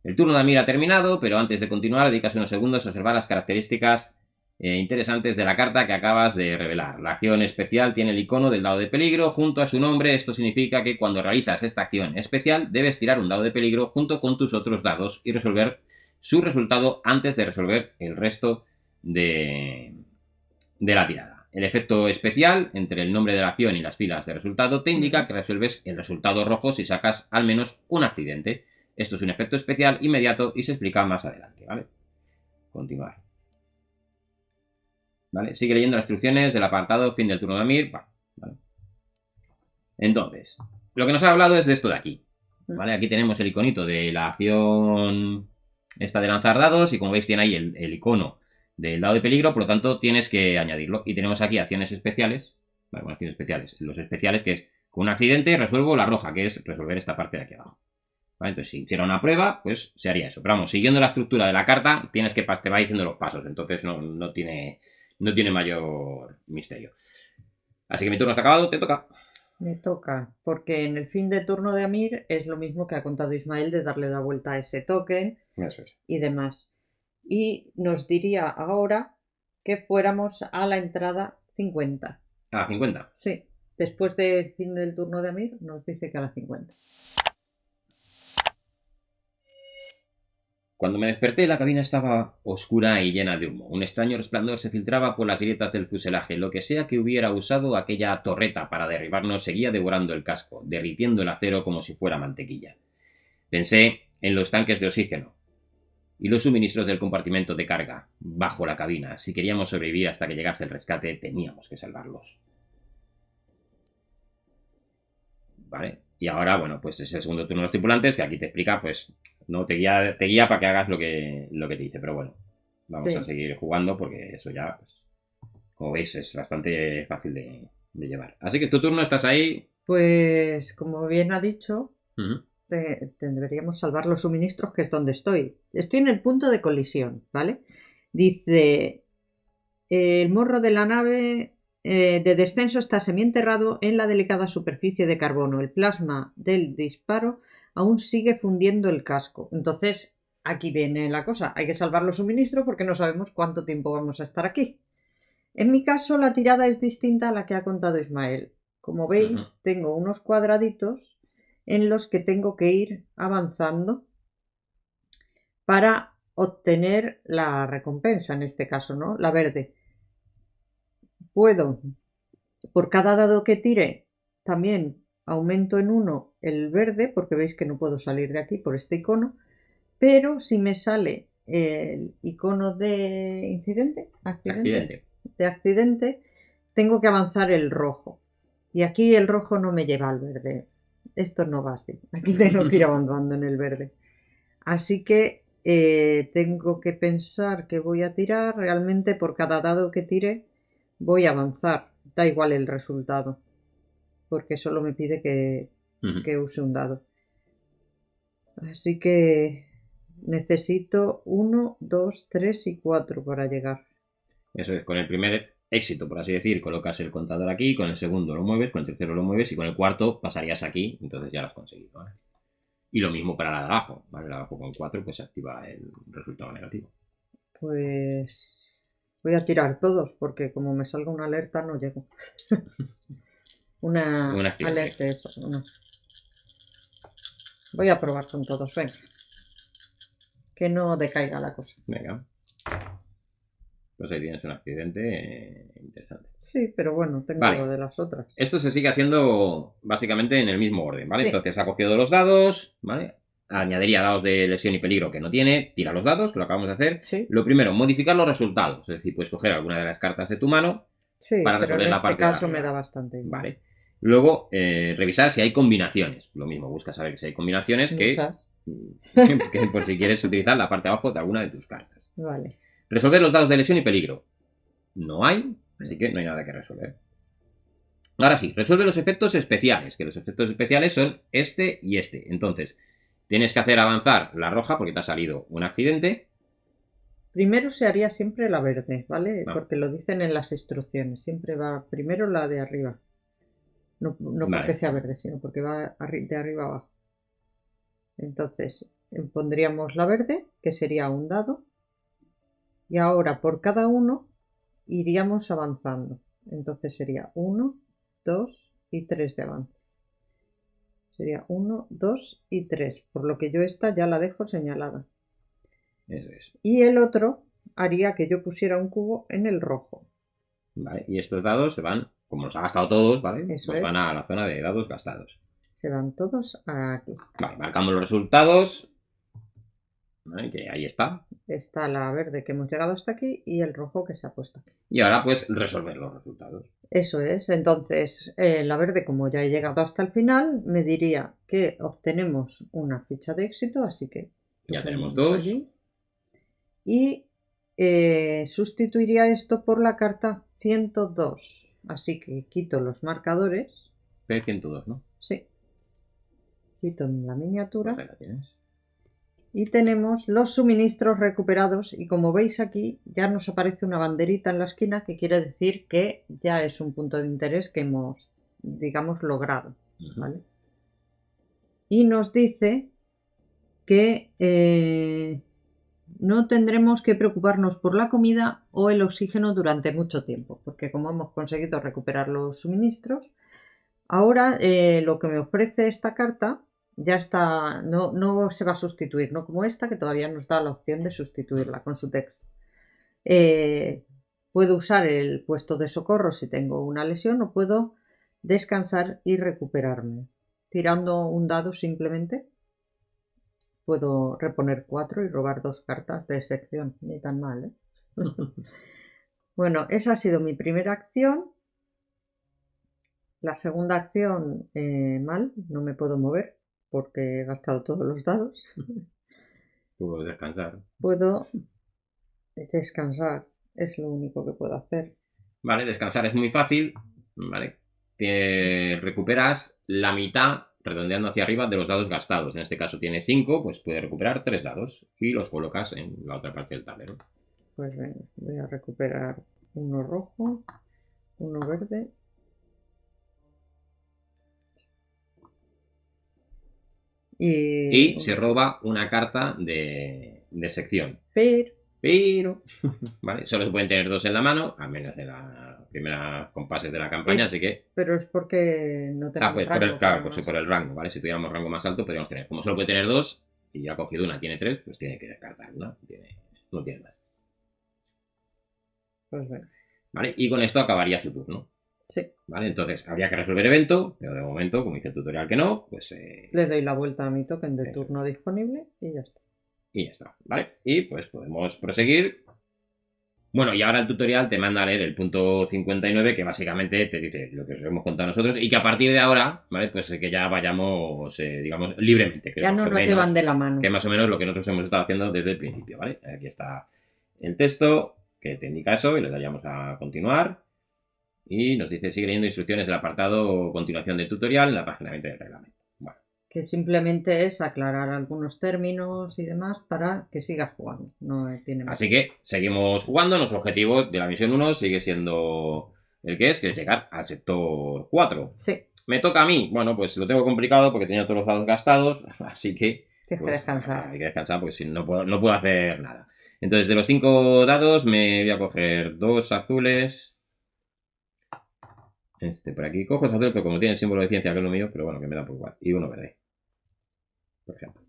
El turno de Amir ha terminado, pero antes de continuar, dedicas unos segundos a observar las características interesantes de la carta que acabas de revelar. La acción especial tiene el icono del dado de peligro junto a su nombre. Esto significa que cuando realizas esta acción especial, debes tirar un dado de peligro junto con tus otros dados y resolver su resultado antes de resolver el resto de la tirada. El efecto especial, entre el nombre de la acción y las filas de resultado, te indica que resuelves el resultado rojo si sacas al menos un accidente. Esto es un efecto especial inmediato y se explica más adelante, ¿vale? Continuar. ¿Vale? Sigue leyendo las instrucciones del apartado fin del turno de Amir. ¿Vale? Entonces, lo que nos ha hablado es de esto de aquí. ¿Vale? Aquí tenemos el iconito de la acción esta de lanzar dados y como veis tiene ahí el icono del dado de peligro, por lo tanto tienes que añadirlo. Y tenemos aquí acciones especiales. ¿Vale? Bueno, acciones especiales. Los especiales que es con un accidente resuelvo la roja, que es resolver esta parte de aquí abajo. ¿Vale? Entonces, si hiciera una prueba, pues se haría eso. Pero vamos, siguiendo la estructura de la carta, te va diciendo los pasos. Entonces no tiene mayor misterio. Así que mi turno está acabado, te toca. Me toca, porque en el fin de turno de Amir es lo mismo que ha contado Ismael de darle la vuelta a ese token Eso es. y demás. Y nos diría ahora que fuéramos a la entrada 50. ¿A la 50? Sí, después del fin del turno de Amir nos dice que a la 50. Cuando me desperté, la cabina estaba oscura y llena de humo. Un extraño resplandor se filtraba por las grietas del fuselaje. Lo que sea que hubiera usado aquella torreta para derribarnos seguía devorando el casco, derritiendo el acero como si fuera mantequilla. Pensé en los tanques de oxígeno y los suministros del compartimento de carga bajo la cabina. Si queríamos sobrevivir hasta que llegase el rescate, teníamos que salvarlos. ¿Vale? Y ahora, bueno, pues es el segundo turno de los tripulantes, que aquí te explica, pues, no te guía para que hagas lo que te dice, pero bueno, vamos a seguir jugando porque eso ya, pues, como veis, es bastante fácil de llevar. Así que tu turno, estás ahí. Pues, como bien ha dicho, deberíamos salvar los suministros, que es donde estoy. Estoy en el punto de colisión, ¿vale? Dice, el morro de la nave de descenso está semienterrado en la delicada superficie de carbono. El plasma del disparo aún sigue fundiendo el casco. Entonces, aquí viene la cosa. Hay que salvar los suministros porque no sabemos cuánto tiempo vamos a estar aquí. En mi caso, la tirada es distinta a la que ha contado Ismael. Como veis, tengo unos cuadraditos en los que tengo que ir avanzando para obtener la recompensa, en este caso, ¿no? La verde. Puedo, por cada dado que tire, también aumento en 1 el verde, porque veis que no puedo salir de aquí por este icono, pero si me sale el icono de accidente, tengo que avanzar el rojo. Y aquí el rojo no me lleva al verde. Esto no va así. Aquí tengo que ir avanzando en el verde. Así que tengo que pensar que voy a tirar. Realmente por cada dado que tire voy a avanzar. Da igual el resultado. Porque solo me pide que use un dado. Así que necesito 1, 2, 3 y 4 para llegar. Eso es, con el primer éxito, por así decir, colocas el contador aquí, con el segundo lo mueves, con el tercero lo mueves y con el cuarto pasarías aquí, entonces ya lo has conseguido, ¿vale? Y lo mismo para la de abajo, ¿vale? La de abajo con 4 pues se activa el resultado negativo. Pues voy a tirar todos porque como me salga una alerta no llego. una alerta, eso, no. Voy a probar con todos, venga. Que no decaiga la cosa. Venga. Pues ahí tienes un accidente interesante. Sí, pero bueno, tengo lo de las otras. Esto se sigue haciendo básicamente en el mismo orden, ¿vale? Sí. Entonces ha cogido los dados, ¿vale? Añadiría dados de lesión y peligro que no tiene, tira los dados, que lo acabamos de hacer. Sí. Lo primero, modificar los resultados, es decir, puedes coger alguna de las cartas de tu mano para resolver la parte de en este caso me da bastante. Vale. Luego, revisar si hay combinaciones. Lo mismo, busca saber si hay combinaciones que por si quieres utilizar la parte de abajo de alguna de tus cartas. Vale. Resolver los dados de lesión y peligro. No hay, así que no hay nada que resolver. Ahora sí, resuelve los efectos especiales, que los efectos especiales son este y este. Entonces, tienes que hacer avanzar la roja porque te ha salido un accidente. Primero se haría siempre la verde, ¿vale? No. Porque lo dicen en las instrucciones. Siempre va primero la de arriba. No Vale. porque sea verde, sino porque va de arriba abajo. Entonces, pondríamos la verde, que sería un dado. Y ahora por cada uno iríamos avanzando. Entonces sería 1, 2 y 3 de avance. Sería 1, 2 y 3. Por lo que yo esta ya la dejo señalada. Eso es. Y el otro haría que yo pusiera un cubo en el rojo. Vale, y estos dados se van, como los ha gastado todos, ¿vale? Eso Pues es. van a la zona de dados gastados. Se van todos aquí. Vale, marcamos los resultados. ¿Vale? Que ahí está. Está la verde que hemos llegado hasta aquí y el rojo que se ha puesto aquí. Y ahora pues resolver los resultados. Eso es. Entonces, la verde, como ya he llegado hasta el final, me diría que obtenemos una ficha de éxito, así que Ya tenemos dos. allí. Y sustituiría esto por la carta 102. Así que quito los marcadores. P102, ¿no? Sí. Quito la miniatura. Pues ahí la tienes. Y tenemos los suministros recuperados y como veis aquí ya nos aparece una banderita en la esquina que quiere decir que ya es un punto de interés que hemos, digamos, logrado. ¿Vale? Y nos dice que no tendremos que preocuparnos por la comida o el oxígeno durante mucho tiempo, porque como hemos conseguido recuperar los suministros, ahora lo que me ofrece esta carta ya está, no se va a sustituir, no como esta que todavía nos da la opción de sustituirla con su texto. Puedo usar el puesto de socorro si tengo una lesión o puedo descansar y recuperarme. Tirando un dado simplemente puedo reponer 4 y robar 2 cartas de sección. Ni tan mal, ¿eh? Bueno, esa ha sido mi primera acción. La segunda acción, mal, no me puedo mover porque he gastado todos los dados. Puedo descansar. Puedo descansar, es lo único que puedo hacer. Vale, descansar es muy fácil. Vale. Recuperas la mitad, redondeando hacia arriba, de los dados gastados. En este caso tiene 5, pues puedes recuperar 3 dados y los colocas en la otra parte del tablero. Pues venga, voy a recuperar uno rojo, uno verde. Y se roba una carta de sección. Pero, ¿vale? Solo se pueden tener 2 en la mano, al menos en la primera compases de la campaña, así que... Pero es porque no tenemos pues rango. por el rango, ¿vale? Si tuviéramos rango más alto, podríamos tener. Como solo puede tener 2 y ya ha cogido una, tiene 3, pues tiene que descartar una. No tiene más. Pues bueno. ¿Vale? Y con esto acabaría su turno. Sí. ¿Vale? Entonces, habría que resolver evento, pero de momento, como dice el tutorial que no, pues... Le doy la vuelta a mi token de turno disponible y ya está. Y ya está, ¿vale? Y pues podemos proseguir. Bueno, y ahora el tutorial te manda a leer el punto 59, que básicamente te dice lo que os hemos contado nosotros, y que a partir de ahora, ¿vale? Pues que ya vayamos, digamos, libremente. Que ya nos lo llevan de la mano. Que más o menos lo que nosotros hemos estado haciendo desde el principio, ¿vale? Aquí está el texto que te indica eso y le daríamos a continuar. Y nos dice, sigue leyendo instrucciones del apartado continuación del tutorial en la página 20 del reglamento. Bueno. Que simplemente es aclarar algunos términos y demás para que sigas jugando. No tiene más. Así que seguimos jugando. Nuestro objetivo de la misión 1 sigue siendo el que es llegar al sector 4. Sí. Me toca a mí. Bueno, pues lo tengo complicado porque tenía todos los dados gastados. Así que... Tienes que descansar. Hay que descansar porque si no puedo hacer nada. Entonces, de los 5 dados me voy a coger 2 azules. Por aquí cojo los azules, pero como tiene el símbolo de ciencia, que es lo mío, pero bueno, que me da por igual. Y uno verde. Por ejemplo.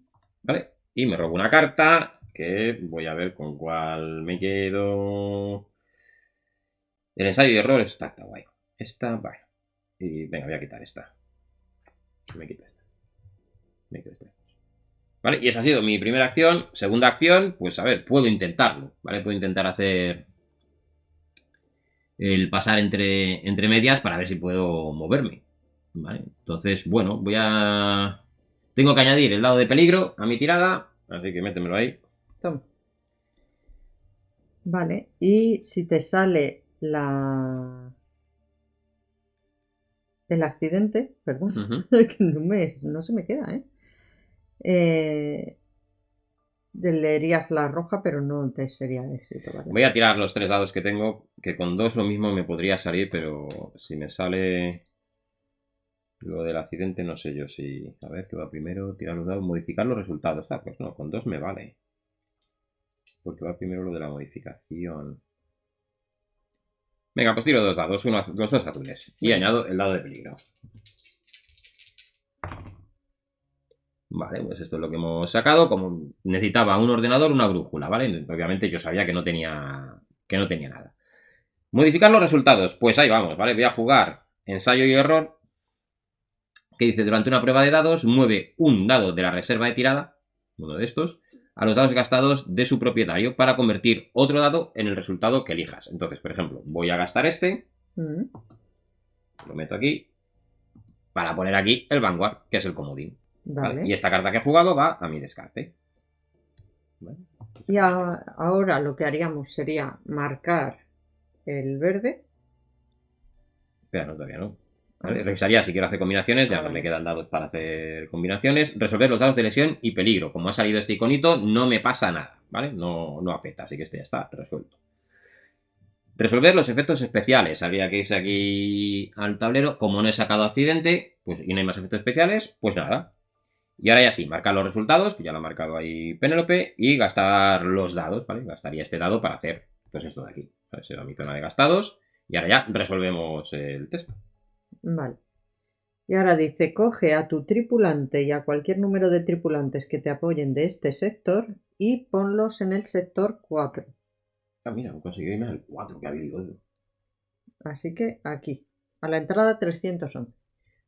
¿Vale? Y me robo una carta que voy a ver con cuál me quedo. El ensayo de error está guay. Esta, vale. Y venga, voy a quitar esta. Me quito esta. Me quito esta. Vale, y esa ha sido mi primera acción. Segunda acción, pues a ver, puedo intentarlo. ¿Vale? Puedo intentar hacer el pasar entre medias para ver si puedo moverme. ¿Vale? Entonces, bueno, tengo que añadir el dado de peligro a mi tirada, así que métemelo ahí. Toma. Vale, y si te sale el accidente, perdón, que no se me queda, ¿eh? Leerías la roja, pero no te sería éxito, ¿vale? Voy a tirar los 3 dados que tengo, que con 2 lo mismo me podría salir, pero si me sale lo del accidente, no sé yo si... A ver, ¿qué va primero? Tirar los dados, modificar los resultados. Ah, pues no, con 2 me vale. Porque va primero lo de la modificación. Venga, pues tiro 2 dados, los 2 azules. Y Venga. añado el dado de peligro. Vale, pues esto es lo que hemos sacado. Como necesitaba un ordenador, una brújula, ¿vale? Obviamente yo sabía que no tenía nada. Modificar los resultados. Pues ahí vamos, ¿vale? Voy a jugar ensayo y error. Que dice, durante una prueba de dados, mueve un dado de la reserva de tirada, uno de estos, a los dados gastados de su propietario para convertir otro dado en el resultado que elijas. Entonces, por ejemplo, voy a gastar este, lo meto aquí, para poner aquí el Vanguard, que es el comodín. Vale. Y esta carta que he jugado va a mi descarte. ¿Vale? Y ahora lo que haríamos sería marcar el verde. Espera, no, todavía no. ¿Vale? Revisaría si quiero hacer combinaciones, ya no me quedan dados para hacer combinaciones. Resolver los dados de lesión y peligro. Como ha salido este iconito, no me pasa nada, ¿vale? No afecta, así que este ya está resuelto. Resolver los efectos especiales. Habría que irse aquí al tablero. Como no he sacado accidente, pues y no hay más efectos especiales, pues nada. Y ahora ya sí, marcar los resultados, que ya lo ha marcado ahí Penélope, y gastar los dados, ¿vale? Gastaría este dado para hacer, pues esto de aquí. ¿Vale? Será mi zona de gastados. Y ahora ya resolvemos el texto. Vale. Y ahora dice, coge a tu tripulante y a cualquier número de tripulantes que te apoyen de este sector y ponlos en el sector 4. Ah, mira, he conseguido irme al 4, que habilidoso. Así que aquí, a la entrada 311.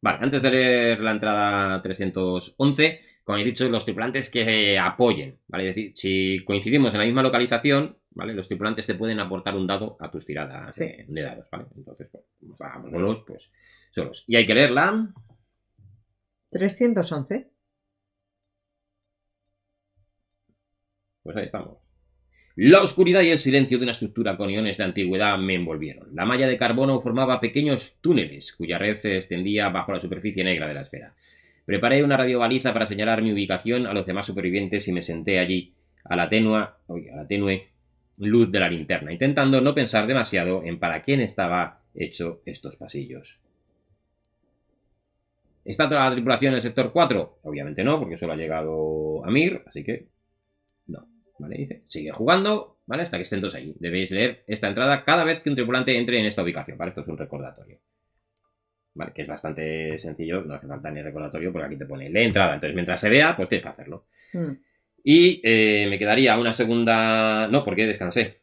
Vale, antes de leer la entrada 311, como he dicho, los tripulantes que apoyen, ¿vale? Es decir, si coincidimos en la misma localización, ¿vale? Los tripulantes te pueden aportar un dado a tus tiradas de dados, ¿vale? Entonces, pues, vamos solos, pues solos. Y hay que leerla. 311. Pues ahí estamos. La oscuridad y el silencio de una estructura con iones de antigüedad me envolvieron. La malla de carbono formaba pequeños túneles, cuya red se extendía bajo la superficie negra de la esfera. Preparé una radiobaliza para señalar mi ubicación a los demás supervivientes y me senté allí, a la tenue luz de la linterna, intentando no pensar demasiado en para quién estaba hecho estos pasillos. ¿Está toda la tripulación en el sector 4? Obviamente no, porque solo ha llegado Amir, así que no. ¿Vale? Dice, sigue jugando, ¿vale? Hasta que estén todos ahí. Debéis leer esta entrada cada vez que un tripulante entre en esta ubicación, ¿vale? Esto es un recordatorio. ¿Vale? Que es bastante sencillo, no hace falta ni recordatorio porque aquí te pone lee entrada. Entonces, mientras se vea, pues tienes que hacerlo. Y me quedaría una segunda... No, porque descansé.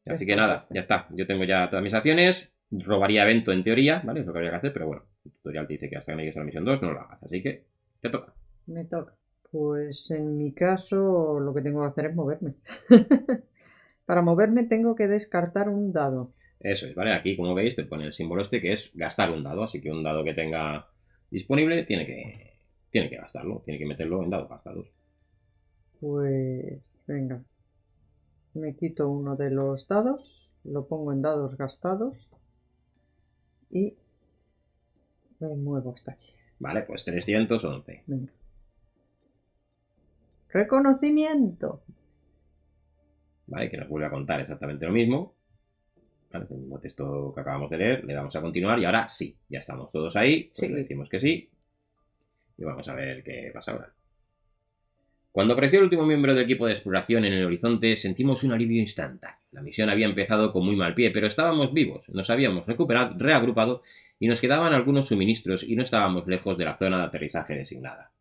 Así que nada, ya está. Yo tengo ya todas mis acciones. Robaría evento en teoría, ¿vale? Es lo que habría que hacer, pero bueno, el tutorial te dice que hasta que no llegues a la misión 2 no lo hagas. Así que te toca. Me toca. Pues en mi caso lo que tengo que hacer es moverme. Para moverme tengo que descartar un dado. Eso es, ¿vale? Aquí, como veis, te pone el símbolo este que es gastar un dado. Así que un dado que tenga disponible tiene que gastarlo. Tiene que meterlo en dados gastados. Pues venga. Me quito uno de los dados, lo pongo en dados gastados y me muevo hasta aquí. Vale, pues 311. Venga. Reconocimiento. Vale, que nos vuelve a contar exactamente lo mismo. Vale, el mismo texto que acabamos de leer. Le damos a continuar y ahora sí, ya estamos todos ahí. Pues sí. Le decimos que sí. Y vamos a ver qué pasa ahora. Cuando apareció el último miembro del equipo de exploración en el horizonte, sentimos un alivio instantáneo. La misión había empezado con muy mal pie, pero estábamos vivos, nos habíamos reagrupado y nos quedaban algunos suministros y no estábamos lejos de la zona de aterrizaje designada.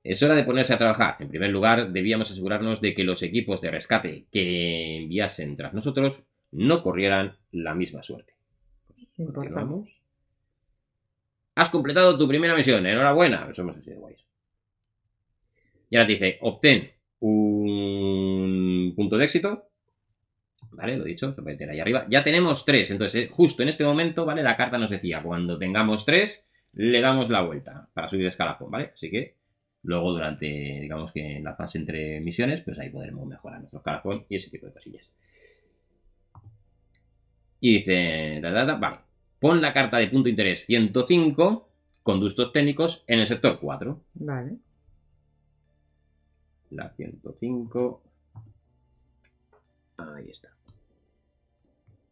Es hora de ponerse a trabajar. En primer lugar, debíamos asegurarnos de que los equipos de rescate que enviasen tras nosotros no corrieran la misma suerte. Continuamos. Has completado tu primera misión. Enhorabuena. Eso hemos sido guays. Y ahora te dice, obtén un punto de éxito. Vale, lo he dicho, se puede tener ahí arriba. Ya tenemos 3, entonces justo en este momento, ¿vale? La carta nos decía, cuando tengamos 3, le damos la vuelta para subir de escalafón, ¿vale? Así que luego durante, digamos que en la fase entre misiones, pues ahí podremos mejorar nuestro escalafón y ese tipo de cosillas. Y dice, vale, pon la carta de punto de interés 105, conductos técnicos, en el sector 4. Vale. La 105. Ahí está.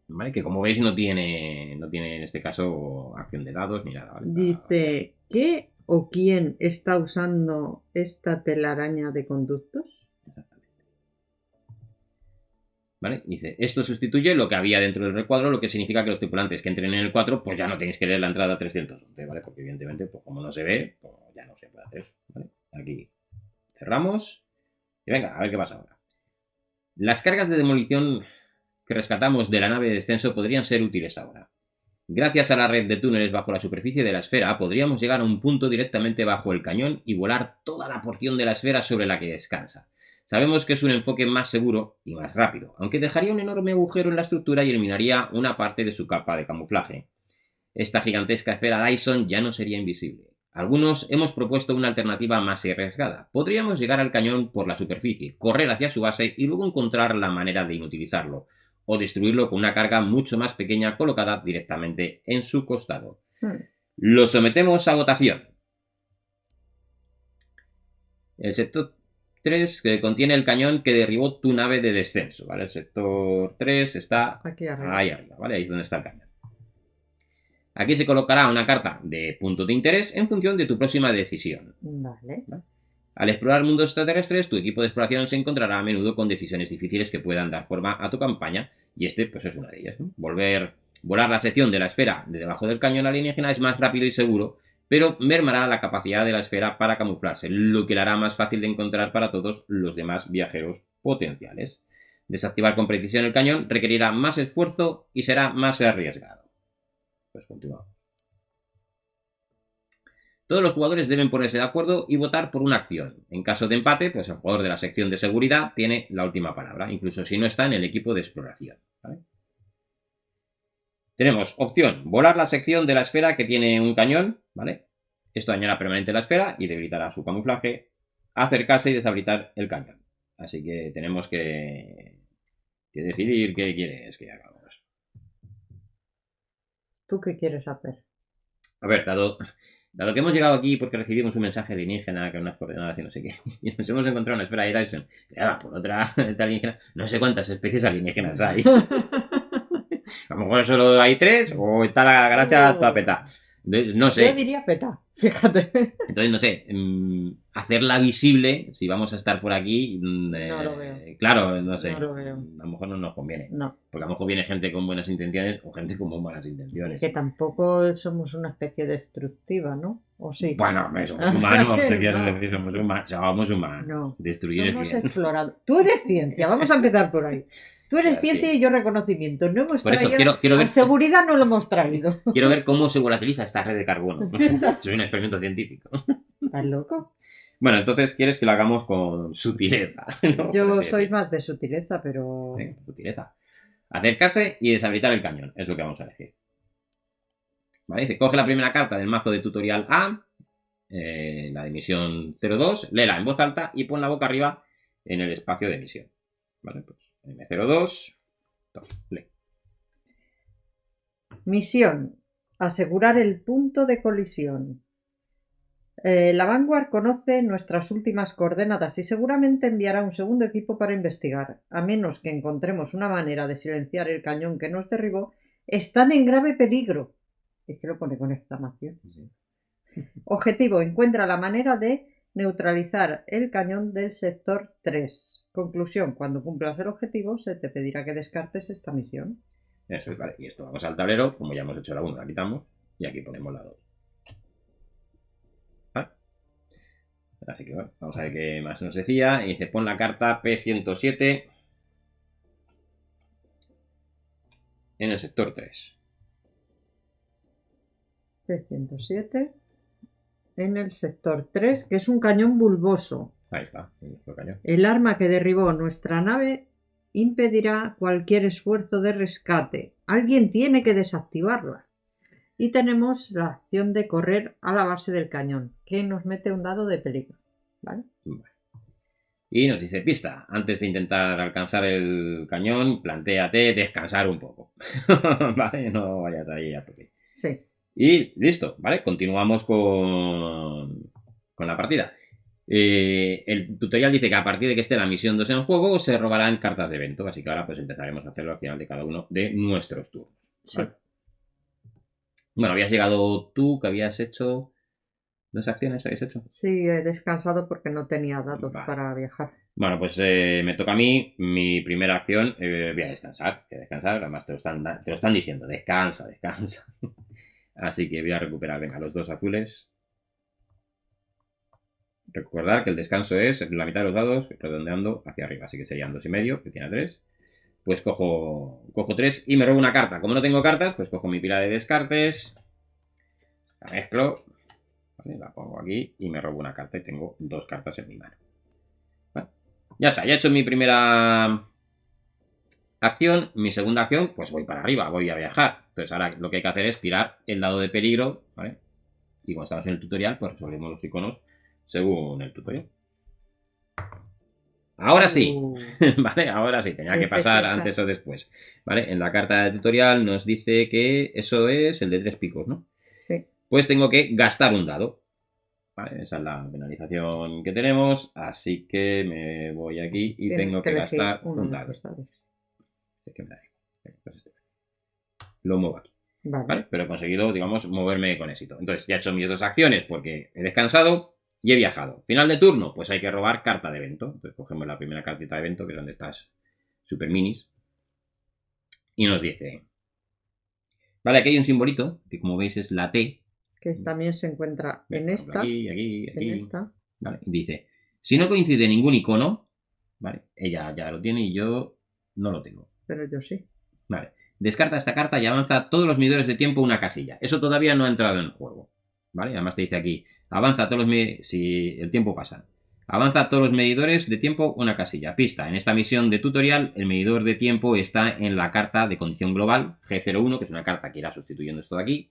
Vale, que como veis no tiene en este caso acción de dados ni nada. ¿Vale? Dice, ¿qué o quién está usando esta telaraña de conductos? Exactamente. ¿Vale? Dice, esto sustituye lo que había dentro del recuadro, lo que significa que los tripulantes que entren en el 4, pues ya no tenéis que leer la entrada 311, ¿vale? Porque evidentemente, pues como no se ve, pues ya no se puede hacer, ¿vale? Aquí cerramos y venga, a ver qué pasa ahora. Las cargas de demolición que rescatamos de la nave de descenso podrían ser útiles ahora. Gracias a la red de túneles bajo la superficie de la esfera, podríamos llegar a un punto directamente bajo el cañón y volar toda la porción de la esfera sobre la que descansa. Sabemos que es un enfoque más seguro y más rápido, aunque dejaría un enorme agujero en la estructura y eliminaría una parte de su capa de camuflaje. Esta gigantesca esfera Dyson ya no sería invisible. Algunos hemos propuesto una alternativa más arriesgada. Podríamos llegar al cañón por la superficie, correr hacia su base y luego encontrar la manera de inutilizarlo, o destruirlo con una carga mucho más pequeña colocada directamente en su costado. Lo sometemos a votación. El sector 3 que contiene el cañón que derribó tu nave de descenso, ¿vale? El sector 3 está aquí arriba. Ahí arriba, ¿vale? Ahí es donde está el cañón. Aquí se colocará una carta de punto de interés en función de tu próxima decisión. Vale. Al explorar mundos extraterrestres, tu equipo de exploración se encontrará a menudo con decisiones difíciles que puedan dar forma a tu campaña, y este pues es una de ellas, ¿no? Volar la sección de la esfera de debajo del cañón alienígena es más rápido y seguro, pero mermará la capacidad de la esfera para camuflarse, lo que la hará más fácil de encontrar para todos los demás viajeros potenciales. Desactivar con precisión el cañón requerirá más esfuerzo y será más arriesgado. Pues continuamos. Todos los jugadores deben ponerse de acuerdo y votar por una acción. En caso de empate, pues el jugador de la sección de seguridad tiene la última palabra, incluso si no está en el equipo de exploración, ¿vale? Tenemos opción, volar la sección de la esfera que tiene un cañón, ¿vale? Esto dañará permanente la esfera y debilitará su camuflaje. Acercarse y deshabilitar el cañón. Así que tenemos que decidir qué quieres que hagamos. ¿Tú qué quieres hacer? A ver, dado que hemos llegado aquí porque recibimos un mensaje alienígena con unas coordenadas y no sé qué, y nos hemos encontrado una esfera de Dyson creada por otra alienígena, no sé cuántas especies alienígenas hay. A lo mejor solo hay 3 o está la galaxia toda peta. No sé. Yo diría peta, fíjate. Entonces, no sé, hacerla visible, si vamos a estar por aquí, no lo veo. Claro, no sé. No lo veo. A lo mejor no nos conviene. No. Porque a lo mejor viene gente con buenas intenciones o gente con muy malas intenciones. Y que tampoco somos una especie destructiva, ¿no? ¿O sí? Bueno, somos humanos, no. Somos humanos. No. Destruir somos bien. exploradores. Tú eres ciencia, vamos a empezar por ahí. Tú eres ciencia y yo reconocimiento. No hemos traído. Quiero ver, seguridad no lo hemos traído. Quiero ver cómo se volatiliza esta red de carbono. Soy un experimento científico. ¿Estás loco? Bueno, entonces quieres que lo hagamos con sutileza, ¿no? Yo soy más de sutileza, pero. Sí, sutileza. Acercarse y deshabilitar el cañón. Es lo que vamos a elegir. ¿Vale? Dice, coge la primera carta del mazo de tutorial A, la de misión 02, léela en voz alta y pon la boca arriba en el espacio de misión. ¿Vale? Pues M02, lee. Misión. Asegurar el punto de colisión. La Vanguard conoce nuestras últimas coordenadas y seguramente enviará un segundo equipo para investigar. A menos que encontremos una manera de silenciar el cañón que nos derribó, están en grave peligro. Es que lo pone con exclamación. Sí. Objetivo. Encuentra la manera de neutralizar el cañón del sector 3. Conclusión. Cuando cumplas el objetivo, se te pedirá que descartes esta misión. Eso es, vale. Y esto vamos al tablero. Como ya hemos hecho la 1, la quitamos. Y aquí ponemos la 2. ¿Vale? Así que bueno, vamos a ver qué más nos decía. Y dice, pon la carta P107 en el sector 3. P107 en el sector 3, que es un cañón bulboso. Ahí está, el cañón. El arma que derribó nuestra nave impedirá cualquier esfuerzo de rescate. Alguien tiene que desactivarla. Y tenemos la acción de correr a la base del cañón, que nos mete un dado de peligro. ¿Vale? Y nos dice, pista, antes de intentar alcanzar el cañón, plantéate descansar un poco. ¿Vale? No vayas ahí a tope. Sí. Y listo, ¿vale? Continuamos con la partida. El tutorial dice que a partir de que esté la misión 2 en juego, se robarán cartas de evento. Así que ahora pues empezaremos a hacerlo al final de cada uno de nuestros turnos. ¿Vale? Sí. Bueno, habías llegado tú, que habías hecho 2 acciones, ¿habías hecho? Sí, he descansado porque no tenía datos Vale. para viajar. Bueno, pues me toca a mí, mi primera acción, voy a descansar, además te lo están diciendo, descansa, descansa. Así que voy a recuperar, venga, los 2 azules. Recordar que el descanso es la mitad de los dados redondeando hacia arriba, así que serían 2,5, que tiene 3. Pues cojo 3 y me robo una carta. Como no tengo cartas, pues cojo mi pila de descartes, la mezclo, ¿vale? La pongo aquí y me robo una carta y tengo 2 cartas en mi mano. ¿Vale? Ya está, ya he hecho mi primera acción. Mi segunda acción, pues voy para arriba, voy a viajar. Entonces ahora lo que hay que hacer es tirar el dado de peligro, ¿vale? Y como estamos en el tutorial, pues resolvemos los iconos según el tutorial. Ahora sí, ¿vale? Ahora sí, tenía que pasar antes o después. ¿Vale? En la carta de tutorial nos dice que eso es el de 3 picos, ¿no? Sí. Pues tengo que gastar un dado. ¿Vale? Esa es la penalización que tenemos, así que me voy aquí y Tienes tengo que gastar uno un de dado. tus dados. Es que me da igual. Lo muevo aquí. ¿Vale? Pero he conseguido, digamos, moverme con éxito. Entonces ya he hecho mis 2 acciones porque he descansado y he viajado. Final de turno, pues hay que robar carta de evento. Entonces cogemos la primera cartita de evento, que es donde estás super minis. Y nos dice, vale, aquí hay un simbolito, que como veis es la T. Que también se encuentra en esta. Aquí. En esta. Vale, dice, si no coincide ningún icono, vale, ella ya lo tiene y yo no lo tengo. Pero yo sí. Vale. Descarta esta carta y avanza todos los medidores de tiempo una casilla. Eso todavía no ha entrado en el juego. ¿Vale? Además te dice aquí, avanza todos los si el tiempo pasa. Avanza todos los medidores de tiempo una casilla. Pista, en esta misión de tutorial, el medidor de tiempo está en la carta de condición global G01, que es una carta que irá sustituyendo esto de aquí.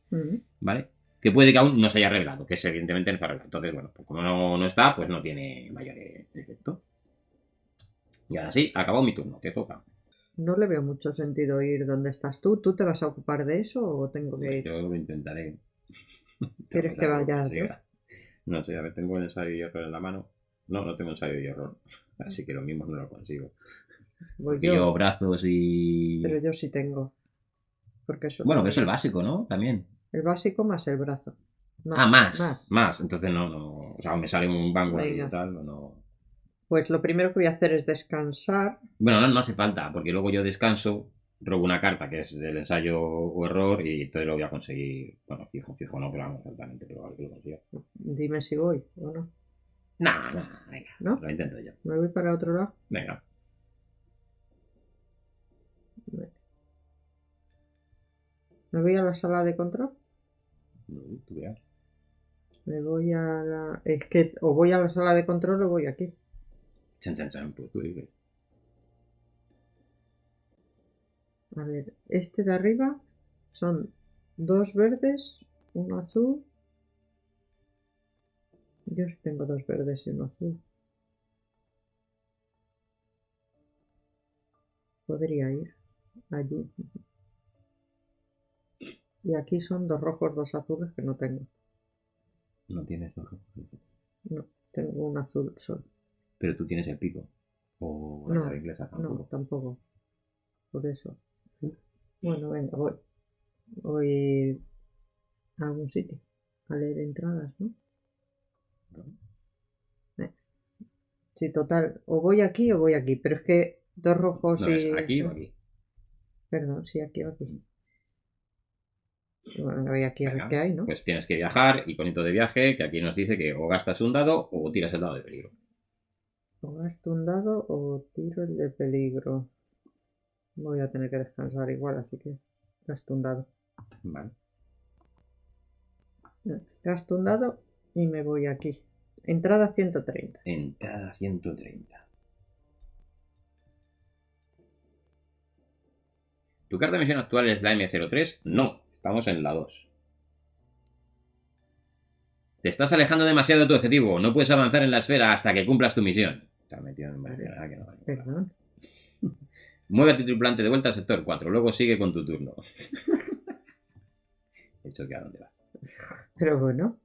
¿Vale? Que puede que aún no se haya revelado, que es evidentemente no está revelado. Entonces, bueno, pues como no está, pues no tiene mayor efecto. Y ahora sí, acabó mi turno, te toca. No le veo mucho sentido ir donde estás tú. ¿Tú te vas a ocupar de eso o tengo que ir? Yo lo intentaré. ¿Quieres que vaya yo? No sé, a ver, tengo el ensayo y error en la mano. No tengo ensayo y error. Así que lo mismo no lo consigo. Voy yo brazos y... Pero yo sí tengo. Porque eso bueno, que es el básico, ¿no? También. El básico más el brazo. Más. Entonces no. O sea, me sale un banco ahí y tal, no. Pues lo primero que voy a hacer es descansar. Bueno, no hace falta, porque luego yo descanso, robo una carta que es del ensayo o error y entonces lo voy a conseguir. Bueno, fijo no, pero vamos, altamente probable que lo consiga. Dime si voy o no. No, venga, ¿no? Lo intento yo. ¿Me voy para otro lado? Venga. ¿Me voy a la sala de control? Tú veas. Me voy a la... Es que o voy a la sala de control o voy aquí. Chan, pues tú dices. A ver, este de arriba son 2 verdes, uno azul. Yo tengo 2 verdes y uno azul. Podría ir allí. Y aquí son 2 rojos, 2 azules que no tengo. No tienes 2 rojos. No, tengo un azul solo. Pero tú tienes el pico. O la llave inglesa tampoco. No, tampoco. Por eso. Bueno, venga, voy. Voy a algún sitio a leer entradas, ¿no? Sí, total. O voy aquí o voy aquí. Pero es que 2 rojos no, y... ¿es aquí o aquí? Perdón, sí, aquí o aquí. Bueno, voy aquí a ver Venga, qué hay, ¿no? pues tienes que viajar, iconito de viaje, que aquí nos dice que o gastas un dado o tiras el dado de peligro. O gasto un dado o tiro el de peligro. Voy a tener que descansar igual, así que gasto un dado. Vale. Gasto un dado y me voy aquí. Entrada 130. Entrada 130. ¿Tu carta de misión actual es la M03? No, estamos en la 2. Te estás alejando demasiado de tu objetivo. No puedes avanzar en la esfera hasta que cumplas tu misión. Está metido en nada que no vale. Perdón. Mueve a tu tripulante de vuelta al sector 4. Luego sigue con tu turno. He dicho que a dónde vas. Pero bueno,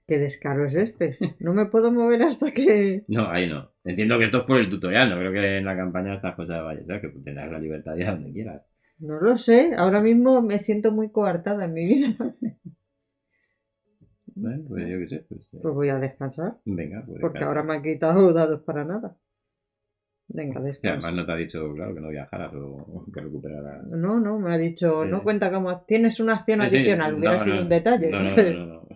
¿qué descaro es este? No me puedo mover hasta que... No, ahí no. Entiendo que esto es por el tutorial. No creo que en la campaña estas cosas vayan. ¿Sabes? Que tendrás la libertad de ir a donde quieras. No lo sé, ahora mismo me siento muy coartada en mi vida. Bueno, pues yo qué sé. Pues voy a descansar, Venga, pues. porque descansa. ahora me han quitado dados para nada. Venga, Que descansa. además no te ha dicho, claro, que no viajaras o que recuperaras. No, me ha dicho, no cuenta como tienes una acción Sí, sí, adicional, hubiera sido un detalle. No.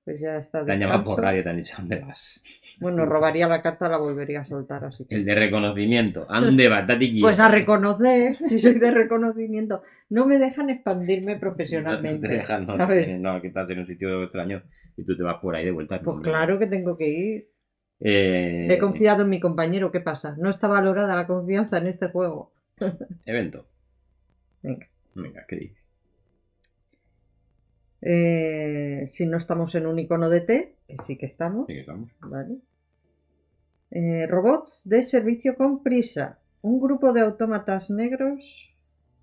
Pues ya está, Te han llamado descanso. por radio y te han dicho, ¿dónde vas? Bueno, robaría la carta, la volvería a soltar, así que... El de reconocimiento. Ande, batati Pues a reconocer, si soy de reconocimiento. No me dejan expandirme No profesionalmente, te dejan, no, ¿sabes? no, que estás en un sitio extraño y tú te vas por ahí de vuelta. Pues claro que tengo que ir. Eh, He confiado en mi compañero, ¿qué pasa? No está valorada la confianza en este juego. Evento. Venga. Venga, ¿qué dice? Si no estamos en un icono de T, que sí que estamos. Sí, que estamos. Vale. Robots de servicio con prisa. Un grupo de autómatas negros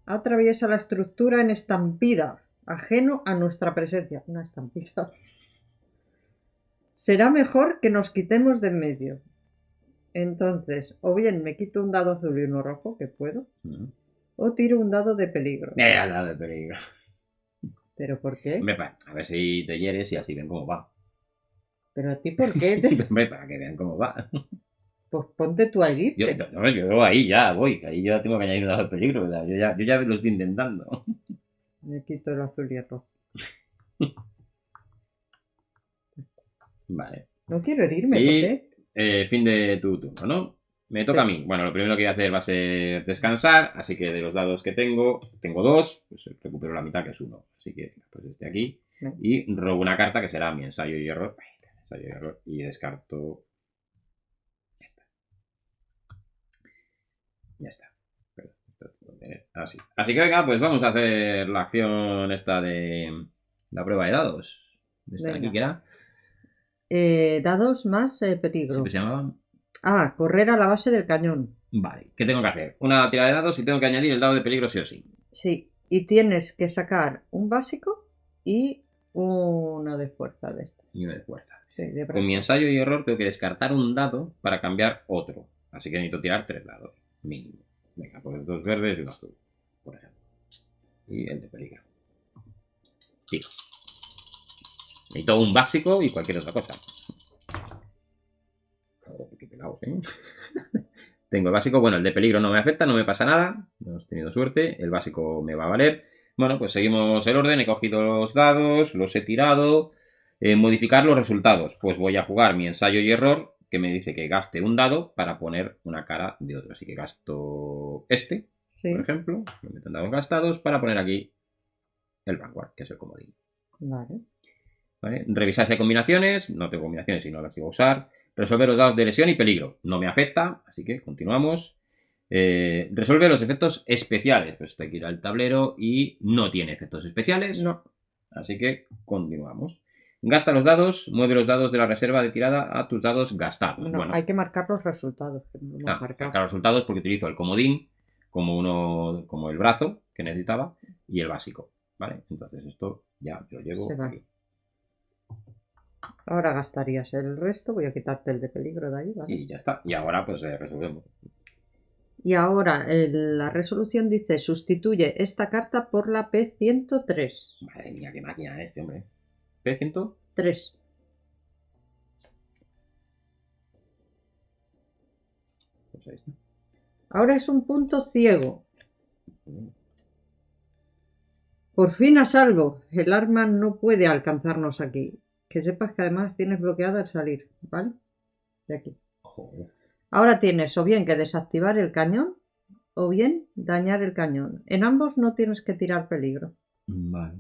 atraviesa la estructura en estampida, ajeno a nuestra presencia. Una estampida. Será mejor que nos quitemos de en medio. Entonces, o bien me quito un dado azul y uno rojo, que puedo, o tiro un dado de peligro. Al lado de peligro. ¿Pero por qué? Hombre, a ver si te hieres y así ven cómo va. ¿Pero a ti por qué? Hombre, para que vean cómo va. Pues ponte tú a Yo irte. ahí ya voy, ahí yo ya tengo que añadir un dado de peligro, ¿verdad? Yo ya lo estoy intentando. Me quito el azul y el rojo. Vale. No quiero herirme, ¿por qué? Fin de tu turno, ¿no? Me toca a mí. Bueno, lo primero que voy a hacer va a ser descansar, así que de los dados que tengo dos, pues recupero la mitad, que es uno. Así que, pues este aquí. Y robo una carta que será mi ensayo y error. Ensayo y error. Y descarto esta. Ya está. Así que venga, pues vamos a hacer la acción esta de la prueba de dados. De esta de aquí, que era. Dados más peligro. ¿Cómo se llamaban? Ah, correr a la base del cañón. Vale, ¿qué tengo que hacer? Una tirada de dados y tengo que añadir el dado de peligro sí o sí. Sí, y tienes que sacar un básico y uno de fuerza de este. Y uno de fuerza. Sí, de Con mi ensayo y error tengo que descartar un dado para cambiar otro. Así que necesito tirar 3 dados, mínimo. Venga, pues 2 verdes y 1 azul, por ejemplo. Y el de peligro. Tiro. Necesito un básico y cualquier otra cosa. Joder, qué pelados, ¿eh? Tengo el básico, bueno, el de peligro no me afecta, no me pasa nada. Hemos tenido suerte, el básico me va a valer. Bueno, pues seguimos el orden, he cogido los dados, los he tirado. Modificar los resultados, pues voy a jugar mi ensayo y error, que me dice que gaste un dado para poner una cara de otro. Así que gasto este, sí, por ejemplo, me meto en dados gastados para poner aquí el Vanguard, que es el comodín. Vale. ¿Vale? Revisar si hay combinaciones, no tengo combinaciones y no las iba a usar. Resolver los dados de lesión y peligro, no me afecta, así que continuamos. Resolver los efectos especiales, pues este aquí irá al tablero y no tiene efectos especiales. No. Así que continuamos. Gasta los dados, mueve los dados de la reserva de tirada a tus dados gastados. No, bueno, hay que marcar los resultados. Marcar los resultados porque utilizo el comodín como el brazo que necesitaba y el básico. ¿Vale? Entonces esto ya lo llevo aquí. Ahora gastarías el resto, voy a quitarte el de peligro de ahí, ¿vale? Y ya está. Y ahora pues resolvemos. Y ahora la resolución dice sustituye esta carta por la P103. Madre mía, qué máquina este hombre. ¿P103? 3. Pues ahí está. Ahora es un punto ciego. Por fin a salvo. El arma no puede alcanzarnos aquí. Que sepas que además tienes bloqueado el salir, ¿vale? De aquí. Joder. Ahora tienes o bien que desactivar el cañón o bien dañar el cañón. En ambos no tienes que tirar peligro. Vale.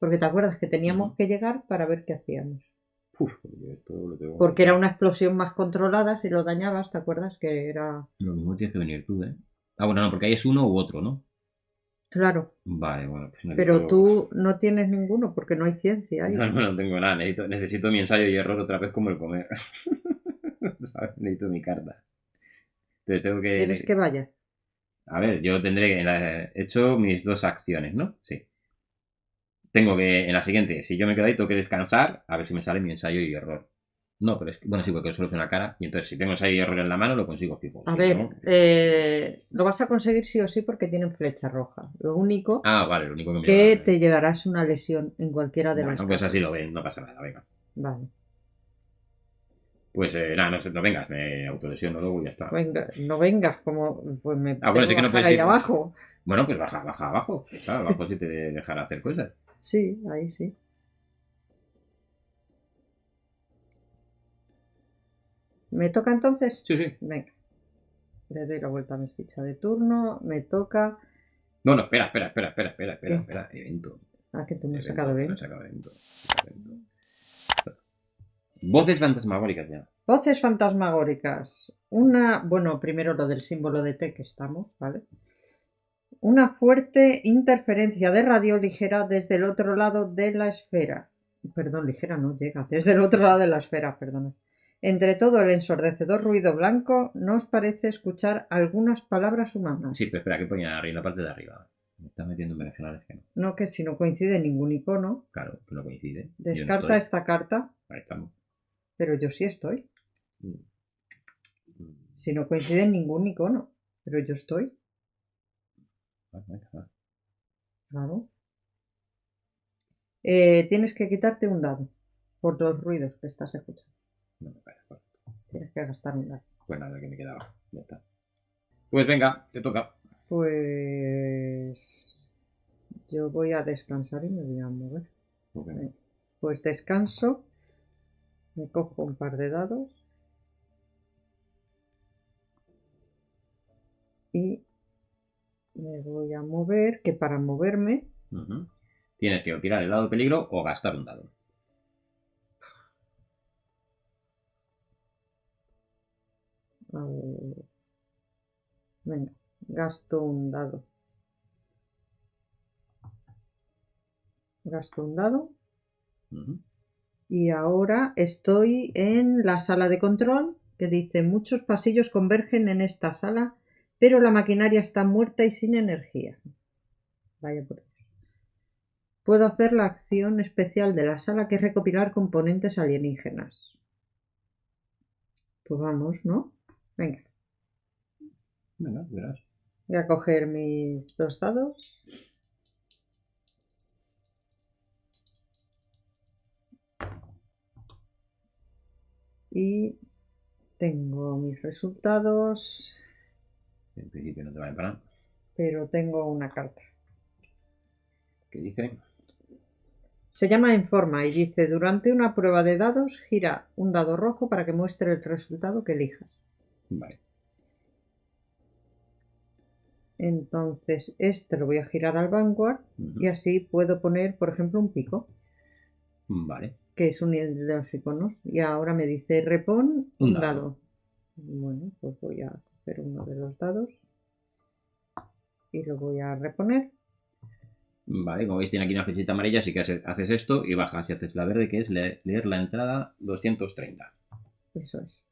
Porque te acuerdas que teníamos que llegar para ver qué hacíamos. Esto lo tengo. Porque era una explosión más controlada, si lo dañabas, ¿te acuerdas que era...? Lo mismo tienes que venir tú, ¿eh? Ah, bueno, no, porque ahí es uno u otro, ¿no? Claro. Vale, bueno. Pues pero tú no tienes ninguno porque no hay ciencia ahí. No tengo nada. Necesito mi ensayo y error otra vez como el comer. ¿Sabes? Necesito mi carta. Entonces tengo ¿Quieres que... que vaya? A ver, yo tendré que... He hecho mis 2 acciones, ¿no? Sí. Tengo que, en la siguiente, si yo me quedo ahí, tengo que descansar a ver si me sale mi ensayo y error. No, pero es que, bueno, sí, porque solo es una cara. Y entonces, si tengo ensayo y error en la mano, lo consigo fijo. A Si ver, no. lo vas a conseguir sí o sí porque tienen flecha roja. Lo único Ah, vale, lo único que me que lleva. te llevarás una lesión en cualquiera de los Bueno, pues así lo casos. ven, no pasa nada, venga. Vale. Pues nada, no, no vengas, me autolesiono luego y ya está. Venga, no vengas, como pues me Ah, bueno, tengo sí que que no bajar puedes ahí ir. abajo. Bueno, pues baja, baja abajo. Claro, abajo sí te dejará hacer cosas. Sí, ahí sí. ¿Me toca entonces? Sí, sí. Venga, le doy la vuelta a mi ficha de turno. Me toca. Bueno, espera. ¿Qué? Evento. Ah, que tú me has sacado Evento, que no evento. se acaba evento. Evento. Voces fantasmagóricas ya. Voces fantasmagóricas. Una, bueno, primero lo del símbolo de T que estamos, ¿vale? Una fuerte interferencia de radio ligera desde el otro lado de la esfera. Perdón, ligera no llega. Desde el otro lado de la esfera, perdón. Entre todo el ensordecedor ruido blanco, nos parece escuchar algunas palabras Sí, humanas. pero espera, que ponía arriba, la parte de arriba. Me está metiendo en regionales que no. No que si no coincide ningún icono. Claro, que no coincide. Yo no Descarta estoy. esta carta, Ahí estamos. pero yo sí estoy. Mm, mm. Si no coincide ningún icono, pero yo estoy. Vale. Claro. Tienes que quitarte un dado por los ruidos que estás escuchando. No me parece. Tienes que gastar un dado. Pues nada, que me quedaba. Ya está. Pues venga, te toca. Pues yo voy a descansar y me voy a mover. Pues venga. Pues descanso, me cojo un par de dados y me voy a mover, que para moverme, Ujú. Tienes que o tirar el dado de peligro o gastar un dado. a ver, venga, gasto un dado. Gasto un dado Ujú. y ahora estoy en la sala de control que dice muchos pasillos convergen en esta sala, pero la maquinaria está muerta y sin energía. Vaya por Dios. Puedo hacer la acción especial de la sala que es recopilar componentes alienígenas. Pues vamos, ¿no? Venga, Venga, verás. voy a coger mis 2 dados. Y tengo mis resultados, En principio no te vale para nada. pero tengo una carta. ¿Qué dice? Se llama Informa y dice, durante una prueba de dados, gira un dado rojo para que muestre el resultado que elijas. Vale. Entonces, este lo voy a girar al Vanguard y así puedo poner, por ejemplo, un pico, Vale. que es un de los iconos. Y ahora me dice, repon Un un dado. dado. Bueno, pues voy a coger uno de los dados y lo voy a reponer. Vale, como veis tiene aquí una flechita amarilla, así que haces esto y bajas y haces la verde, que es leer la entrada 230. Eso es.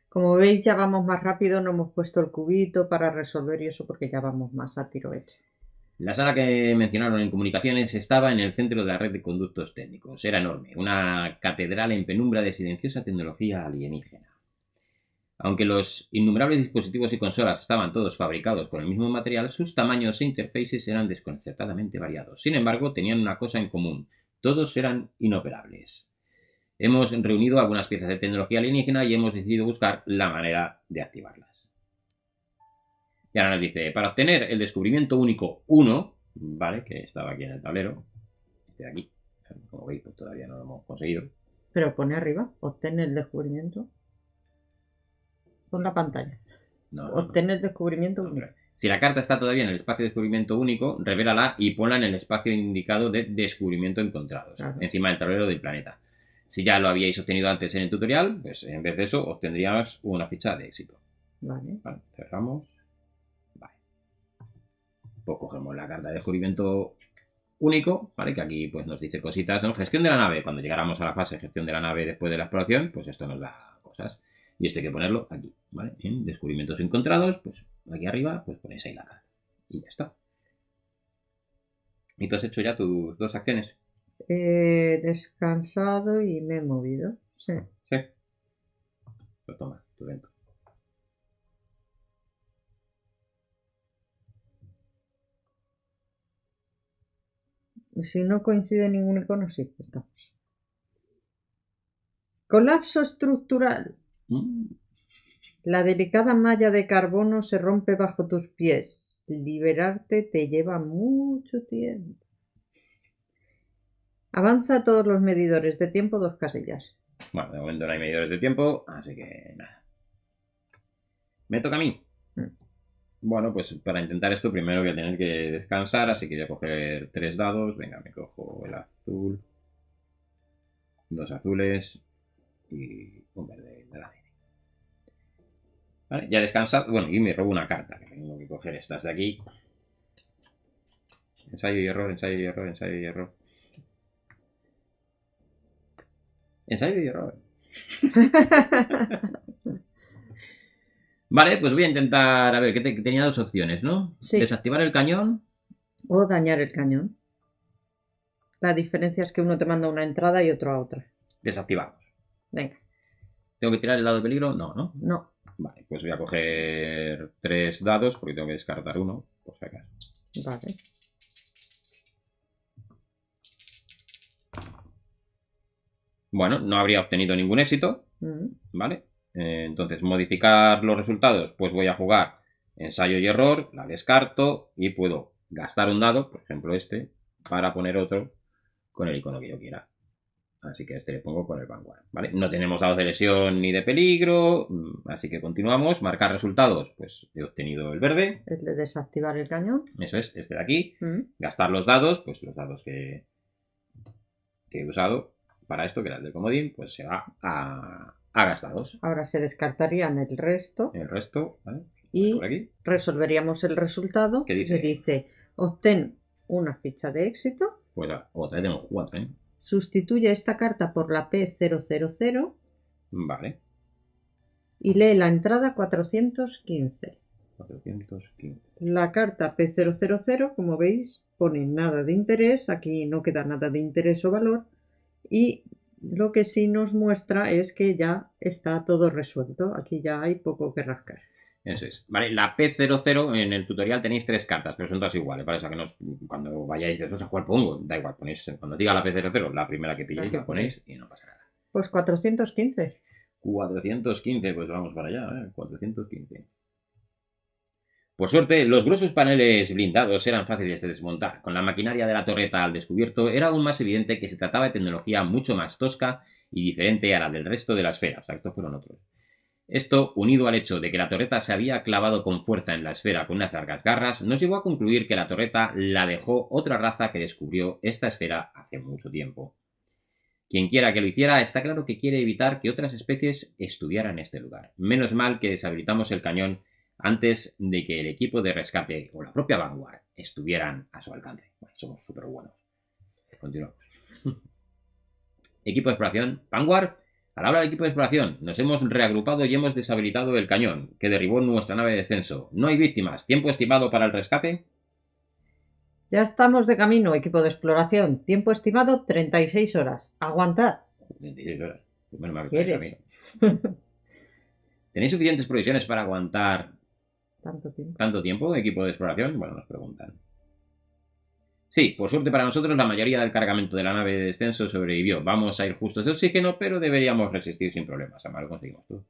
Como veis, ya vamos más rápido, no hemos puesto el cubito para resolver y eso porque ya vamos más a tiro hecho. La sala que mencionaron en comunicaciones estaba en el centro de la red de conductos técnicos. Era enorme, una catedral en penumbra de silenciosa tecnología alienígena. Aunque los innumerables dispositivos y consolas estaban todos fabricados con el mismo material, sus tamaños e interfaces eran desconcertadamente variados. Sin embargo, tenían una cosa en común: todos eran inoperables. Hemos reunido algunas piezas de tecnología alienígena y hemos decidido buscar la manera de activarlas. Y ahora nos dice, para obtener el descubrimiento único 1, ¿vale? Que estaba aquí en el tablero, este de aquí, como veis, pues todavía no lo hemos conseguido. Pero pone arriba, obtén el descubrimiento. Pon la pantalla. No. Obtén el descubrimiento No, único. si la carta está todavía en el espacio de descubrimiento único, revélala y ponla en el espacio indicado de descubrimiento encontrados, Claro. encima del tablero del planeta. Si ya lo habíais obtenido antes en el tutorial, pues en vez de eso obtendrías una ficha de éxito. Vale. Vale, cerramos. Vale. Pues cogemos la carta de descubrimiento único, ¿vale? Que aquí pues nos dice cositas, ¿no? Gestión de la nave. Cuando llegáramos a la fase de gestión de la nave después de la exploración, pues esto nos da cosas. Y esto hay que ponerlo aquí, ¿vale? En descubrimientos encontrados, pues aquí arriba, pues ponéis ahí la carta. Y ya está. ¿Y tú has hecho ya tus 2 acciones? He descansado y me he movido. Sí. Sí. Pues toma, tu evento. Si no coincide ningún icono, sí, estamos. Colapso estructural. La delicada malla de carbono se rompe bajo tus pies. Liberarte te lleva mucho tiempo. Avanza todos los medidores de tiempo 2 casillas. Bueno, de momento no hay medidores de tiempo, así que nada. ¿Me toca a mí? Bueno, pues para intentar esto primero voy a tener que descansar, así que voy a coger 3 dados. Venga, me cojo el azul, 2 azules y un verde de la serie. Vale, ya he descansado. Bueno, y me robo una carta, que tengo que coger estas de aquí. Ensayo y error, ensayo y error, ensayo y error. Ensayo y error. Vale, pues voy a intentar, a ver, que tenía 2 opciones, ¿no? Sí. Desactivar el cañón. O dañar el cañón. La diferencia es que uno te manda una entrada y otro a otra. Desactivamos. Venga. ¿Tengo que tirar el dado de peligro? No, ¿no? No. Vale, pues voy a coger 3 dados porque tengo que descartar uno, por si acaso. Vale. Bueno, no habría obtenido ningún éxito, ¿vale? Entonces, modificar los resultados, pues voy a jugar ensayo y error, la descarto y puedo gastar un dado, por ejemplo este, para poner otro con el icono que yo quiera. Así que este le pongo con el Vanguard, ¿vale? No tenemos dados de lesión ni de peligro, así que continuamos. Marcar resultados, pues he obtenido el verde. El de desactivar el cañón. Eso es, este de aquí. Gastar los dados, pues los dados que he usado para esto, que era el del comodín, pues se va a gastados. Ahora se descartarían el resto. El resto, ¿vale? Y por aquí resolveríamos el resultado. ¿Qué dice? Que dice, obtén una ficha de éxito. Pues otra vez tengo 4, ¿eh? Sustituye esta carta por la P000. Vale. Y lee la entrada 415. 415. La carta P000, como veis, pone nada de interés. Aquí no queda nada de interés o valor. Y lo que sí nos muestra es que ya está todo resuelto. Aquí ya hay poco que rascar. Eso es. Vale, la P00 en el tutorial tenéis 3 cartas, pero son todas iguales, ¿vale? O sea que cuando vayáis de esos, ¿a cuál pongo? Da igual, ponéis, cuando diga la P00, la primera que pilléis la ponéis y no pasa nada. Pues 415. 415, pues vamos para allá, 415. Por suerte, los gruesos paneles blindados eran fáciles de desmontar. Con la maquinaria de la torreta al descubierto, era aún más evidente que se trataba de tecnología mucho más tosca y diferente a la del resto de la esfera. O sea, estos fueron otros. Esto, unido al hecho de que la torreta se había clavado con fuerza en la esfera con unas largas garras, nos llevó a concluir que la torreta la dejó otra raza que descubrió esta esfera hace mucho tiempo. Quien quiera que lo hiciera, está claro que quiere evitar que otras especies estudiaran este lugar. Menos mal que deshabilitamos el cañón antes de que el equipo de rescate o la propia Vanguard estuvieran a su alcance. Bueno, somos súper buenos. Continuamos. Equipo de exploración, Vanguard. A la hora del equipo de exploración, nos hemos reagrupado y hemos deshabilitado el cañón que derribó nuestra nave de descenso. No hay víctimas. ¿Tiempo estimado para el rescate? Ya estamos de camino, equipo de exploración. Tiempo estimado 36 horas. Aguantad. 36 horas. Pues menos mal que ¿Quieres? estáis camino. ¿Tenéis suficientes provisiones para aguantar tanto tiempo, equipo de exploración? Bueno, nos preguntan. Sí, por suerte para nosotros la mayoría del cargamento de la nave de descenso sobrevivió. Vamos a ir justos de oxígeno, pero deberíamos resistir sin problemas. Además lo conseguimos tú.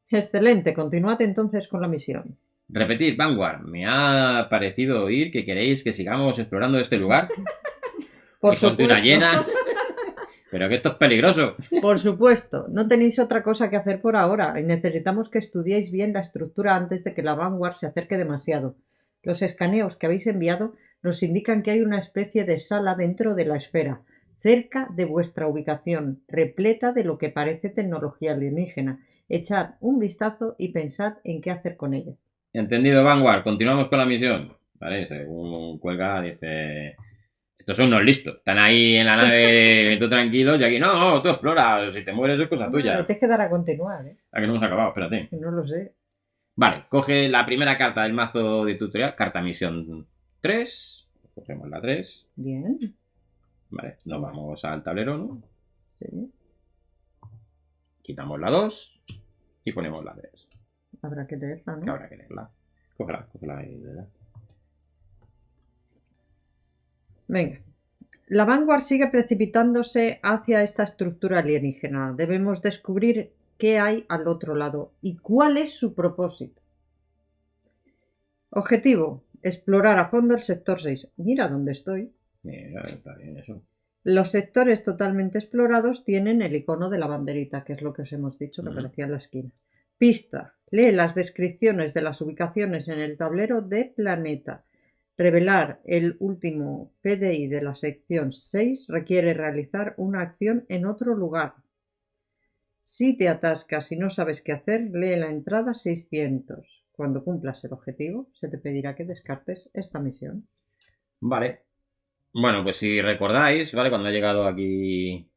Excelente, continuad entonces con la misión. Repetir, Vanguard, me ha parecido oír que queréis que sigamos explorando este lugar. Por supuesto. Una llena. Pero que esto es peligroso. Por supuesto, no tenéis otra cosa que hacer por ahora y necesitamos que estudiéis bien la estructura antes de que la Vanguard se acerque demasiado. Los escaneos que habéis enviado nos indican que hay una especie de sala dentro de la esfera, cerca de vuestra ubicación, repleta de lo que parece tecnología alienígena. Echad un vistazo y pensad en qué hacer con ella. Entendido, Vanguard. Continuamos con la misión. Vale, según cuelga, dice... Estos son unos listos. Están ahí en la nave, tú tranquilos, y aquí, no, tú exploras. Si te mueres es cosa tuya. Tienes que dar a continuar, ¿eh? Ah, que no hemos acabado, espérate. Que no lo sé. Vale, coge la primera carta del mazo de tutorial, carta misión 3. Cogemos la 3. Bien. Vale, nos vamos al tablero, ¿no? Sí. Quitamos la 2 y ponemos la 3. Habrá que leerla, Que ¿no? habrá que leerla. Cógela ahí, ¿verdad? Venga. La Vanguard sigue precipitándose hacia esta estructura alienígena. Debemos descubrir qué hay al otro lado y cuál es su propósito. Objetivo: explorar a fondo el sector 6. Mira dónde estoy. Mira, está bien eso. Los sectores totalmente explorados tienen el icono de la banderita, que es lo que os hemos dicho que aparecía en la esquina. Pista: lee las descripciones de las ubicaciones en el tablero de planeta. Revelar el último PDI de la sección 6 requiere realizar una acción en otro lugar. Si te atascas y no sabes qué hacer, lee la entrada 600. Cuando cumplas el objetivo, se te pedirá que descartes esta misión. Vale. Bueno, pues si recordáis, ¿vale? Cuando ha llegado aquí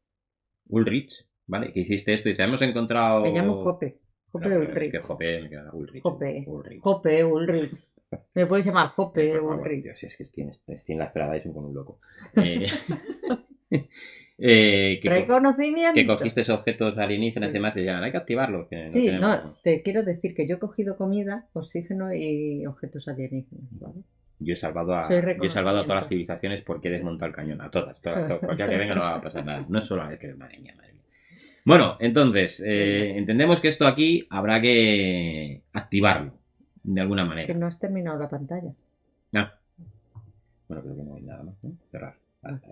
Ulrich, ¿vale? Que hiciste esto y dice, hemos encontrado... Me llamo Jope. Jope Claro, es Ulrich. que Jope me queda Ulrich. Jope. Ulrich. Jope Ulrich. Me puedes llamar Jope Por favor, Ulrich. tío, si es que estoy en la esperada y soy con un loco. Reconocimiento. Que cogiste esos objetos alienígenas Sí. y demás y ya hay que activarlos. Que Sí, no, tenemos... te quiero decir que yo he cogido comida, oxígeno y objetos alienígenas, ¿vale? Yo he salvado a Soy todas las reconocimiento. civilizaciones porque he desmontado el cañón. A todas. Cualquiera que venga no va a pasar nada. No es solo a él, que madre mía, madre mía. Bueno, entonces, entendemos que esto aquí habrá que activarlo de alguna Que manera. no has terminado la pantalla. Ah. Bueno, creo que no hay nada más, ¿no? Cerrar. Vale, ahí.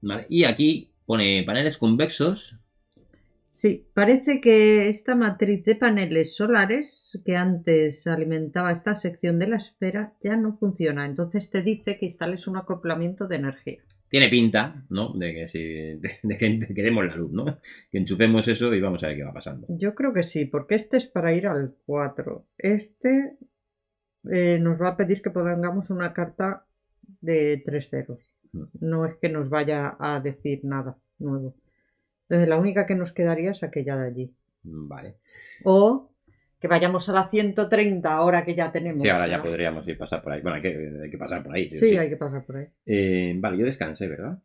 Vale, y aquí pone paneles convexos. Sí, parece que esta matriz de paneles solares que antes alimentaba esta sección de la esfera ya no funciona. Entonces te dice que instales un acoplamiento de energía. Tiene pinta, ¿no? De que, de que demos la luz, ¿no? Que enchufemos eso y vamos a ver qué va pasando. Yo creo que sí, porque este es para ir al 4. Este nos va a pedir que pongamos una carta de 3 ceros. No es que nos vaya a decir nada nuevo. Entonces la única que nos quedaría es aquella de allí. Vale. O que vayamos a la 130 ahora que ya tenemos. Sí, ahora ya podríamos ir pasar por ahí. Bueno, hay que pasar por ahí. Sí, hay que pasar por ahí. Vale, yo descansé, ¿verdad?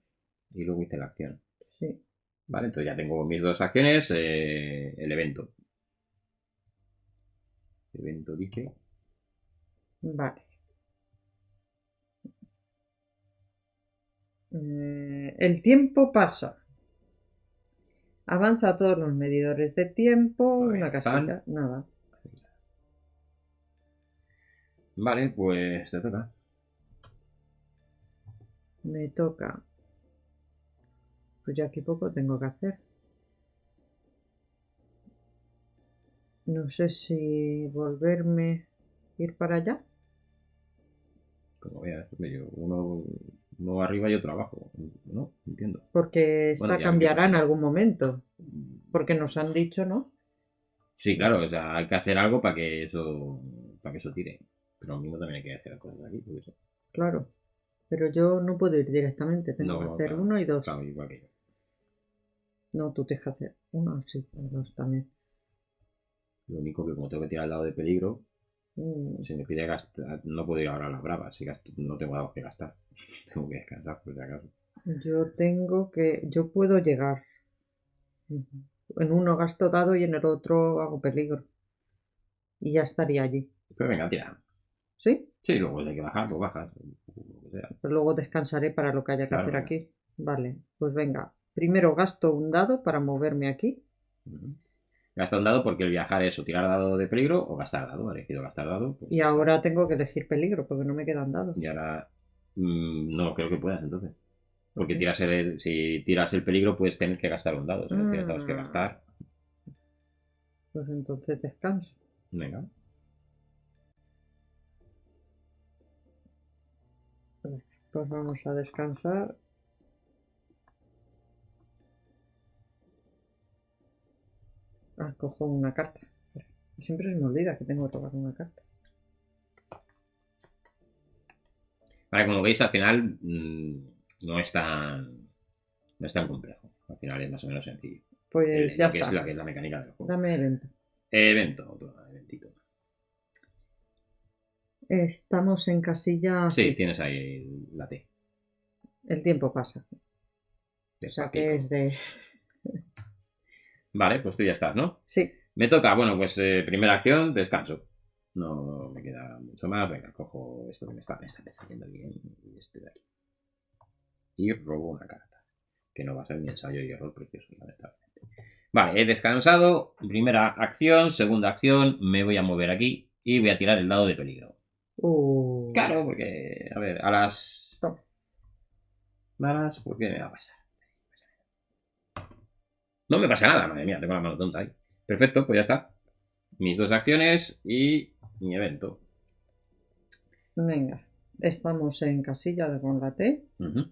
Y luego hice la acción. Sí. Vale, entonces ya tengo mis dos acciones. El evento. Evento dice. Vale. El tiempo pasa. Avanza a todos los medidores de tiempo. Una casilla. Nada. Vale, pues te toca. Me toca. Pues ya aquí poco tengo que hacer. No sé si volverme ir para allá. Como veas, uno arriba y otro abajo. No, entiendo. Porque esta Bueno, ya cambiará en algún momento. Porque nos han dicho, ¿no? Sí, claro, o sea, hay que hacer algo para que eso tire. Pero lo mismo también hay que hacer cosas aquí. Por eso. Claro. Pero yo no puedo ir directamente. Tengo que No, hacer claro, 1 y 2. claro, igual que yo. No, tú tienes que hacer 1, sí, 2 también. Lo único que como tengo que tirar al lado de peligro, Mm, si me pide gastar, no puedo ir ahora a la brava, si no tengo algo que gastar. Tengo que descansar, por si acaso. Yo puedo llegar. En uno gasto dado y en el otro hago peligro. Y ya estaría allí. Pero venga, tira. ¿Sí? Sí, luego hay que bajar, pues bajas. Lo que sea. Pero luego descansaré para lo que haya que Claro, hacer venga. aquí. Vale, pues venga. Primero gasto un dado para moverme aquí. Gasta un dado porque el viajar es o tirar dado de peligro o gastar dado. He elegido gastar dado. Pues Y ahora tengo que elegir peligro porque no me quedan dados. y ahora no creo que puedas entonces. Porque ¿Sí? si tiras el peligro puedes tener que gastar un dado. Si no tienes dados que gastar, Pues entonces descanso. venga. Pues vamos a descansar. Cojo una carta. Siempre se me olvida que tengo que tocar una carta. Vale, como veis, al final no es tan complejo. Al final es más o menos sencillo. Pues ya Lo que es está. la mecánica del juego. Dame evento. Eventito. Estamos en casilla. Sí, tienes ahí la T. El tiempo pasa. O sea que es de. Vale, pues tú ya estás, ¿no? Sí. Me toca, bueno, pues primera acción, descanso. No me queda mucho más. Venga, cojo esto que me está yendo bien. Y este de aquí. Y robo una carta. Que no va a ser mi ensayo y error precioso, lamentablemente. Vale, he descansado. Primera acción, segunda acción. Me voy a mover aquí y voy a tirar el dado de peligro. Claro, porque, a ver, a las malas, ¿por qué me va a pasar? No me pasa nada, madre mía, tengo la mano tonta ahí. Perfecto, pues ya está. Mis 2 acciones y mi evento. Venga, estamos en casilla de con la T. Uh-huh.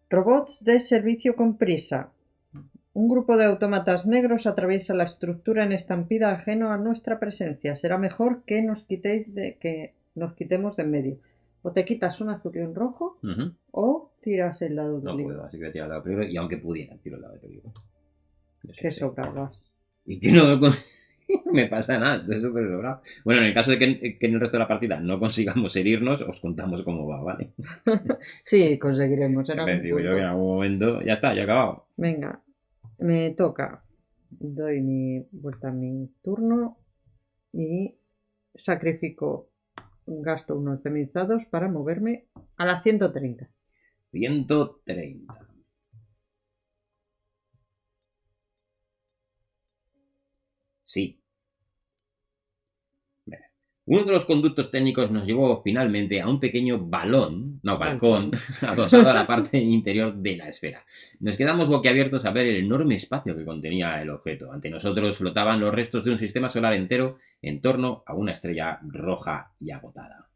Robots de servicio con prisa. Un grupo de autómatas negros atraviesa la estructura en estampida ajeno a nuestra presencia. Será mejor que nos quitemos de en medio. O te quitas un azul y un rojo, o tiras el dado de peligro. No puedo, así que voy a tirar el dado de peligro. Y aunque pudiera, tiro el dado de peligro. Qué sobrabas. Y que no me pasa nada, estoy súper sobrado. Bueno, en el caso de que en el resto de la partida no consigamos herirnos, os contamos cómo va, ¿vale? Sí, conseguiremos. Digo yo que en algún momento ya está, ya he acabado. Venga, me toca. Doy mi vuelta a mi turno y gasto unos de mis dados para moverme a la 130. 130. Sí. Uno de los conductos técnicos nos llevó finalmente a un pequeño balcón adosado a la parte interior de la esfera. Nos quedamos boquiabiertos a ver el enorme espacio que contenía el objeto. Ante nosotros flotaban los restos de un sistema solar entero en torno a una estrella roja y agotada.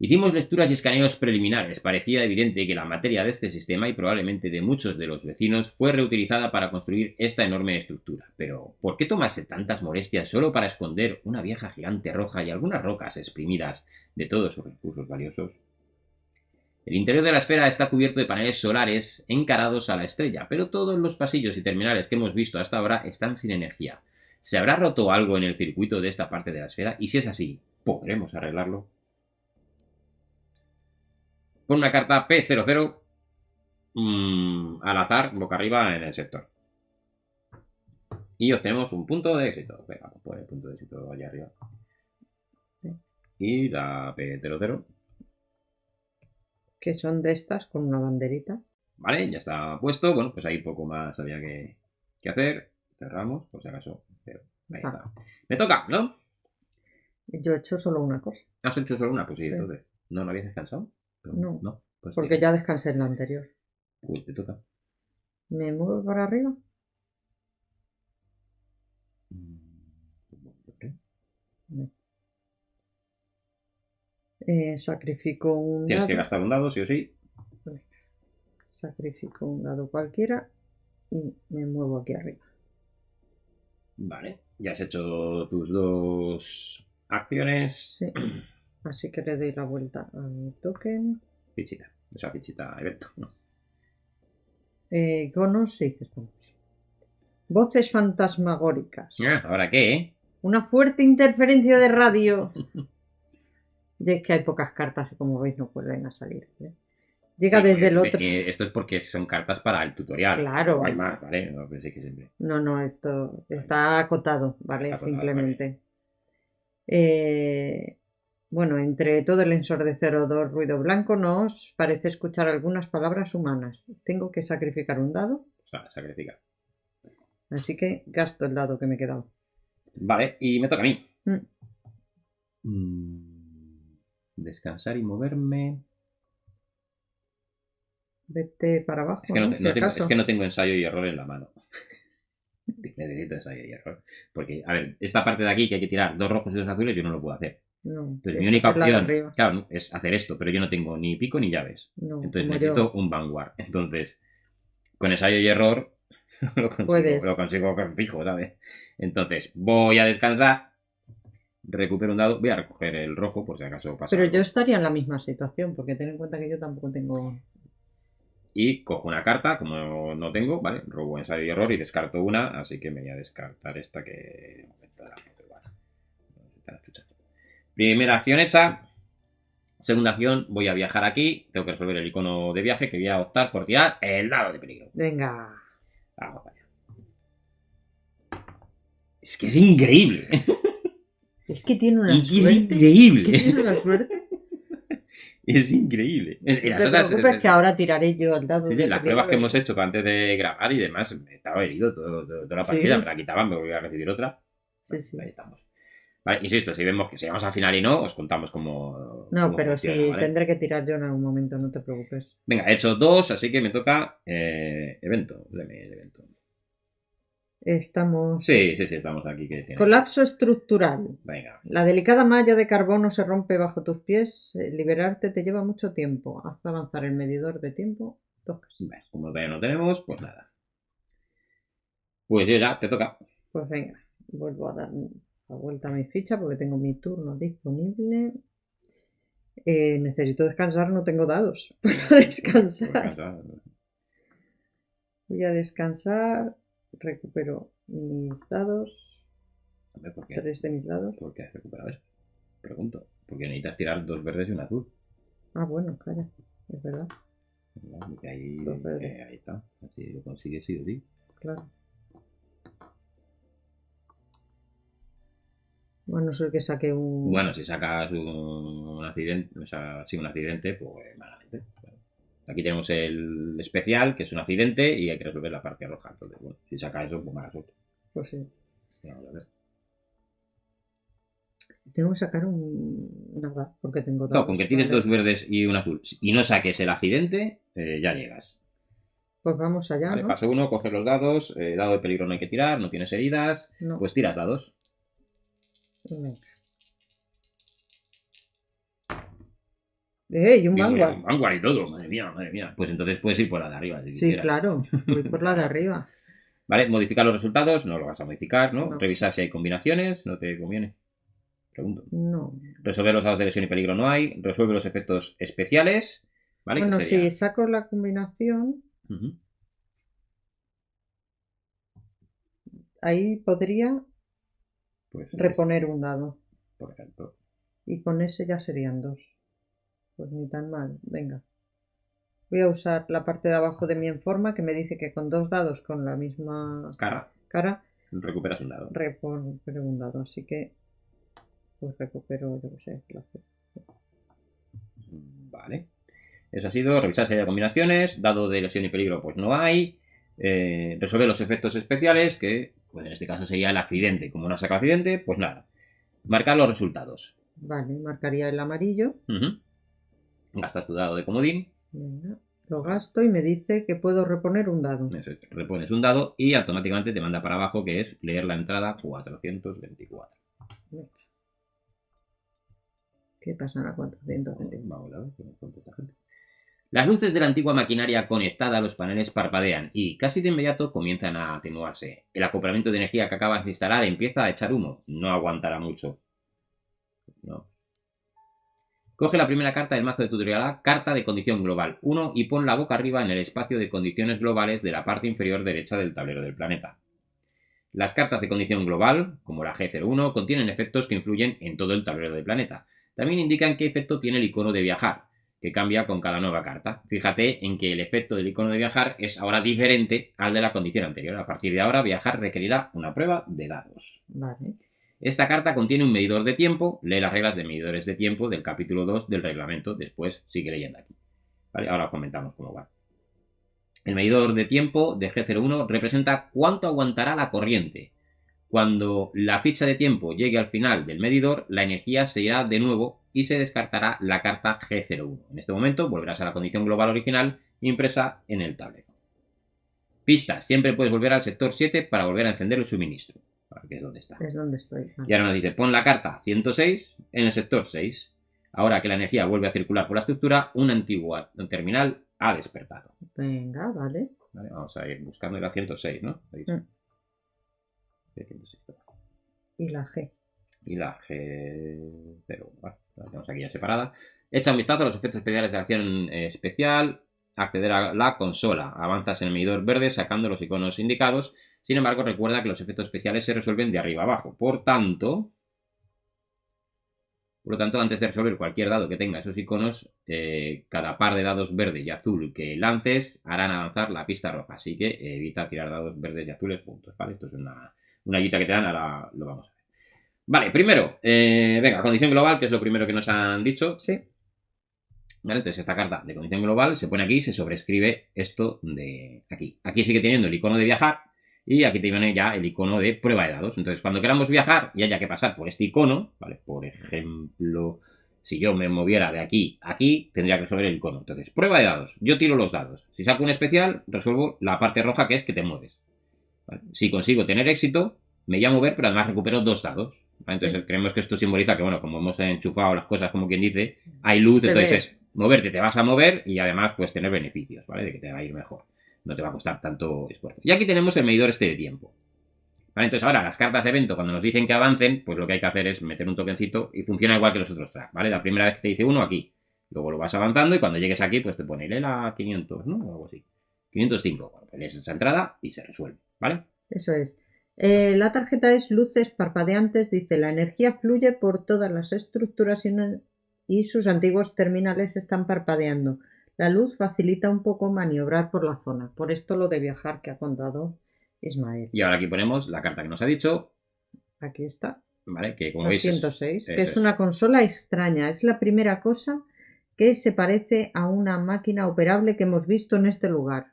Hicimos lecturas y escaneos preliminares. Parecía evidente que la materia de este sistema y probablemente de muchos de los vecinos fue reutilizada para construir esta enorme estructura. Pero, ¿por qué tomarse tantas molestias solo para esconder una vieja gigante roja y algunas rocas exprimidas de todos sus recursos valiosos? El interior de la esfera está cubierto de paneles solares encarados a la estrella, pero todos los pasillos y terminales que hemos visto hasta ahora están sin energía. ¿Se habrá roto algo en el circuito de esta parte de la esfera? Y si es así, ¿podremos arreglarlo? Pon una carta P00 al azar, boca arriba en el sector. Y obtenemos un punto de éxito. Venga, pues pon el punto de éxito allá arriba. Y la P00. Que son de estas con una banderita. Vale, ya está puesto. Bueno, pues ahí poco más había que hacer. Cerramos, por si acaso. Pero ahí está. Me toca, ¿no? Yo he hecho solo una cosa. ¿Has hecho solo una? Pues sí, entonces. ¿No habías descansado? No, pues porque ya descansé en la anterior. Pues te toca. ¿Me muevo para arriba? Sacrifico un Tienes dado. que gastar un dado, sí o sí. Sacrifico un dado cualquiera y me muevo aquí arriba. Vale, ya has hecho tus 2 acciones. Sí. Así que le doy la vuelta a mi token. Fichita, esa fichita evento, ¿no? Iconos, sí, estamos. Voces fantasmagóricas. ¿Ahora qué? Una fuerte interferencia de radio. Y es que hay pocas cartas y como veis no vuelven a salir. Llega desde el otro. Esto es porque son cartas para el tutorial. Claro. No hay más, ¿vale? No pensé que siempre. No, esto está acotado, ¿vale? Está acotado, simplemente. Vale. Bueno, entre todo el ensordecedor ruido blanco nos parece escuchar algunas palabras humanas. Tengo que sacrificar un dado. Sacrifica. Así que gasto el dado que me he quedado. Vale, y me toca a mí. Descansar y moverme. Vete para abajo. Es que no tengo ensayo y error en la mano. Necesito ensayo y error. Porque, a ver, esta parte de aquí que hay que tirar 2 rojos y 2 azules, yo no lo puedo hacer. No, entonces, mi única opción, claro, es hacer esto, pero yo no tengo ni pico ni llaves. No, entonces necesito un vanguard. Entonces, con ensayo y error lo consigo fijo, ¿sabes? Entonces, voy a descansar. recupero un dado. Voy a recoger el rojo por si acaso pasa Pero algo. yo estaría en la misma situación, porque ten en cuenta que yo tampoco tengo... Y cojo una carta, como no tengo, ¿vale? Robo ensayo y error y descarto una, así que me voy a descartar esta que... Primera acción hecha. Segunda acción, voy a viajar aquí. Tengo que resolver el icono de viaje, que voy a optar por tirar el dado de peligro. Venga. Vamos allá. Es que es increíble. Es que tiene una Y que es suerte. increíble. Que tiene una suerte. Es increíble. No te preocupes que ahora tiraré yo al dado. Sí, de las peligro. pruebas que hemos hecho antes de grabar y demás, me estaba herido toda la partida, Sí. me la quitaban, me volvía a recibir otra. Sí, sí. Ahí estamos. Vale, insisto, si vemos que si llegamos al final y no, os contamos cómo No, pero funciona, sí, ¿vale? tendré que tirar yo en algún momento, no te preocupes. Venga, he hecho 2, así que me toca evento. Deme el evento. Estamos... Sí, estamos aquí. Que tiene... Colapso estructural. Venga. La delicada malla de carbono se rompe bajo tus pies. Liberarte te lleva mucho tiempo. Haz avanzar el medidor de tiempo. Bueno, como todavía no tenemos, pues nada. Pues yo ya, te toca. Pues venga, vuelvo a dar la vuelta a mi ficha porque tengo mi turno disponible. Necesito descansar, no tengo dados para descansar. Voy a descansar, recupero mis dados. ¿Por qué? 3 de mis dados. ¿Por qué has recuperado eso? Pregunto. Porque necesitas tirar 2 verdes y un azul. Ah, bueno, calla, es verdad. Ahí, ahí está. Así lo consigues, sí o sí. Claro. Bueno, no sé que saque un... Bueno, si sacas un accidente, o sea, sí, un accidente, pues malamente. Aquí tenemos el especial, que es un accidente, y hay que resolver la parte roja. Entonces, bueno, si saca eso, pues mala suerte. Pues sí. Vamos a ver. Tengo que sacar un... Nada, porque tengo dados. No, con que tires 2 verdes y un azul y no saques el accidente, ya llegas. Pues vamos allá, Vale, ¿no? paso 1, coges los dados. Dado de peligro no hay que tirar, no tienes heridas. No. Pues tiras dados. Venga. Y un Vanguard. Un Vanguard y todo, madre mía. Pues entonces puedes ir por la de arriba. Si sí, quisieras. claro, voy por la de arriba. Vale, modificar los resultados, no lo vas a modificar, ¿no? No. Revisar si hay combinaciones, no te conviene. Pregunto. No. Resolver los dados de lesión y peligro no hay. Resuelve los efectos especiales. ¿Vale? Bueno, sería... si saco la combinación, ahí podría pues, reponer un dado. Por ejemplo. Y con ese ya serían 2. Pues ni tan mal. Venga. Voy a usar la parte de abajo de mi enforma que me dice que con 2 dados con la misma cara recuperas un dado. Recupero un dado. Así que pues recupero, yo qué sé, Vale. Eso ha sido revisar si hay combinaciones. Dado de lesión y peligro, pues no hay. Resolver los efectos especiales, que pues en este caso sería el accidente. Como no saca accidente, pues nada. Marcar los resultados. Vale, marcaría el amarillo. Gastas tu dado de comodín. Venga, lo gasto y me dice que puedo reponer un dado. Eso es, repones un dado y automáticamente te manda para abajo, que es leer la entrada 424. ¿Qué pasa en la 424? Vamos a ver cuánto esta gente. Las luces de la antigua maquinaria conectada a los paneles parpadean y casi de inmediato comienzan a atenuarse. El acoplamiento de energía que acabas de instalar empieza a echar humo. No aguantará mucho. No. Coge la primera carta del mazo de tutorial A, carta de condición global 1, y ponla boca arriba en el espacio de condiciones globales de la parte inferior derecha del tablero del planeta. Las cartas de condición global, como la G01, contienen efectos que influyen en todo el tablero del planeta. También indican qué efecto tiene el icono de viajar, que cambia con cada nueva carta. Fíjate en que el efecto del icono de viajar es ahora diferente al de la condición anterior. A partir de ahora, viajar requerirá una prueba de dados. Vale. Esta carta contiene un medidor de tiempo. Lee las reglas de medidores de tiempo del capítulo 2 del reglamento. Después sigue leyendo aquí. ¿Vale? Ahora os comentamos cómo va. El medidor de tiempo de G01 representa cuánto aguantará la corriente. Cuando la ficha de tiempo llegue al final del medidor, la energía se irá de nuevo y se descartará la carta G01. En este momento volverás a la condición global original impresa en el tablero. Pista. Siempre puedes volver al sector 7 para volver a encender el suministro. Que es donde está. Es donde estoy. Y ahora nos dice, pon la carta 106 en el sector 6. Ahora que la energía vuelve a circular por la estructura, una antigua terminal ha despertado. Venga, vale. Vale, vamos a ir buscando la 106, ¿no? Y la G. y la G0. Vale, la tenemos aquí ya separada. Echa un vistazo a los efectos especiales de acción especial. Acceder a la consola. Avanzas en el medidor verde sacando los iconos indicados. Sin embargo, recuerda que los efectos especiales se resuelven de arriba a abajo. Por lo tanto, antes de resolver cualquier dado que tenga esos iconos, cada par de dados verde y azul que lances harán avanzar la pista roja. Así que evita tirar dados verdes y azules juntos, ¿vale? Esto es una guita que te dan, ahora lo vamos a ver. Vale, primero, venga, condición global, que es lo primero que nos han dicho. Sí. ¿Vale? Entonces esta carta de condición global se pone aquí y se sobrescribe esto de aquí. Aquí sigue teniendo el icono de viajar y aquí tiene ya el icono de prueba de dados. Entonces cuando queramos viajar y haya que pasar por este icono, ¿vale? Por ejemplo, si yo me moviera de aquí a aquí, tendría que resolver el icono. Entonces, prueba de dados. Yo tiro los dados. Si saco un especial, resuelvo la parte roja que es que te mueves. ¿Vale? Si consigo tener éxito, me voy a mover, pero además recupero 2 dados. ¿Vale? Entonces creemos que esto simboliza que, bueno, como hemos enchufado las cosas, como quien dice, hay luz, entonces es moverte, te vas a mover y además pues tener beneficios, ¿vale? De que te va a ir mejor. No te va a costar tanto esfuerzo. Y aquí tenemos el medidor este de tiempo. ¿Vale? Entonces ahora las cartas de evento, cuando nos dicen que avancen, pues lo que hay que hacer es meter un tokencito y funciona igual que los otros tracks, ¿vale? La primera vez que te dice uno, aquí. Luego lo vas avanzando y cuando llegues aquí, pues te pone la 500, ¿no? O algo así. 505. Bueno, pues lees esa entrada y se resuelve, ¿vale? Eso es. La tarjeta es luces parpadeantes, dice, la energía fluye por todas las estructuras y sus antiguos terminales están parpadeando. La luz facilita un poco maniobrar por la zona. Por esto lo de viajar que ha contado Ismael. Y ahora aquí ponemos la carta que nos ha dicho. Aquí está. ¿Vale? Que como la veis 106, que es una consola extraña. Es la primera cosa que se parece a una máquina operable que hemos visto en este lugar.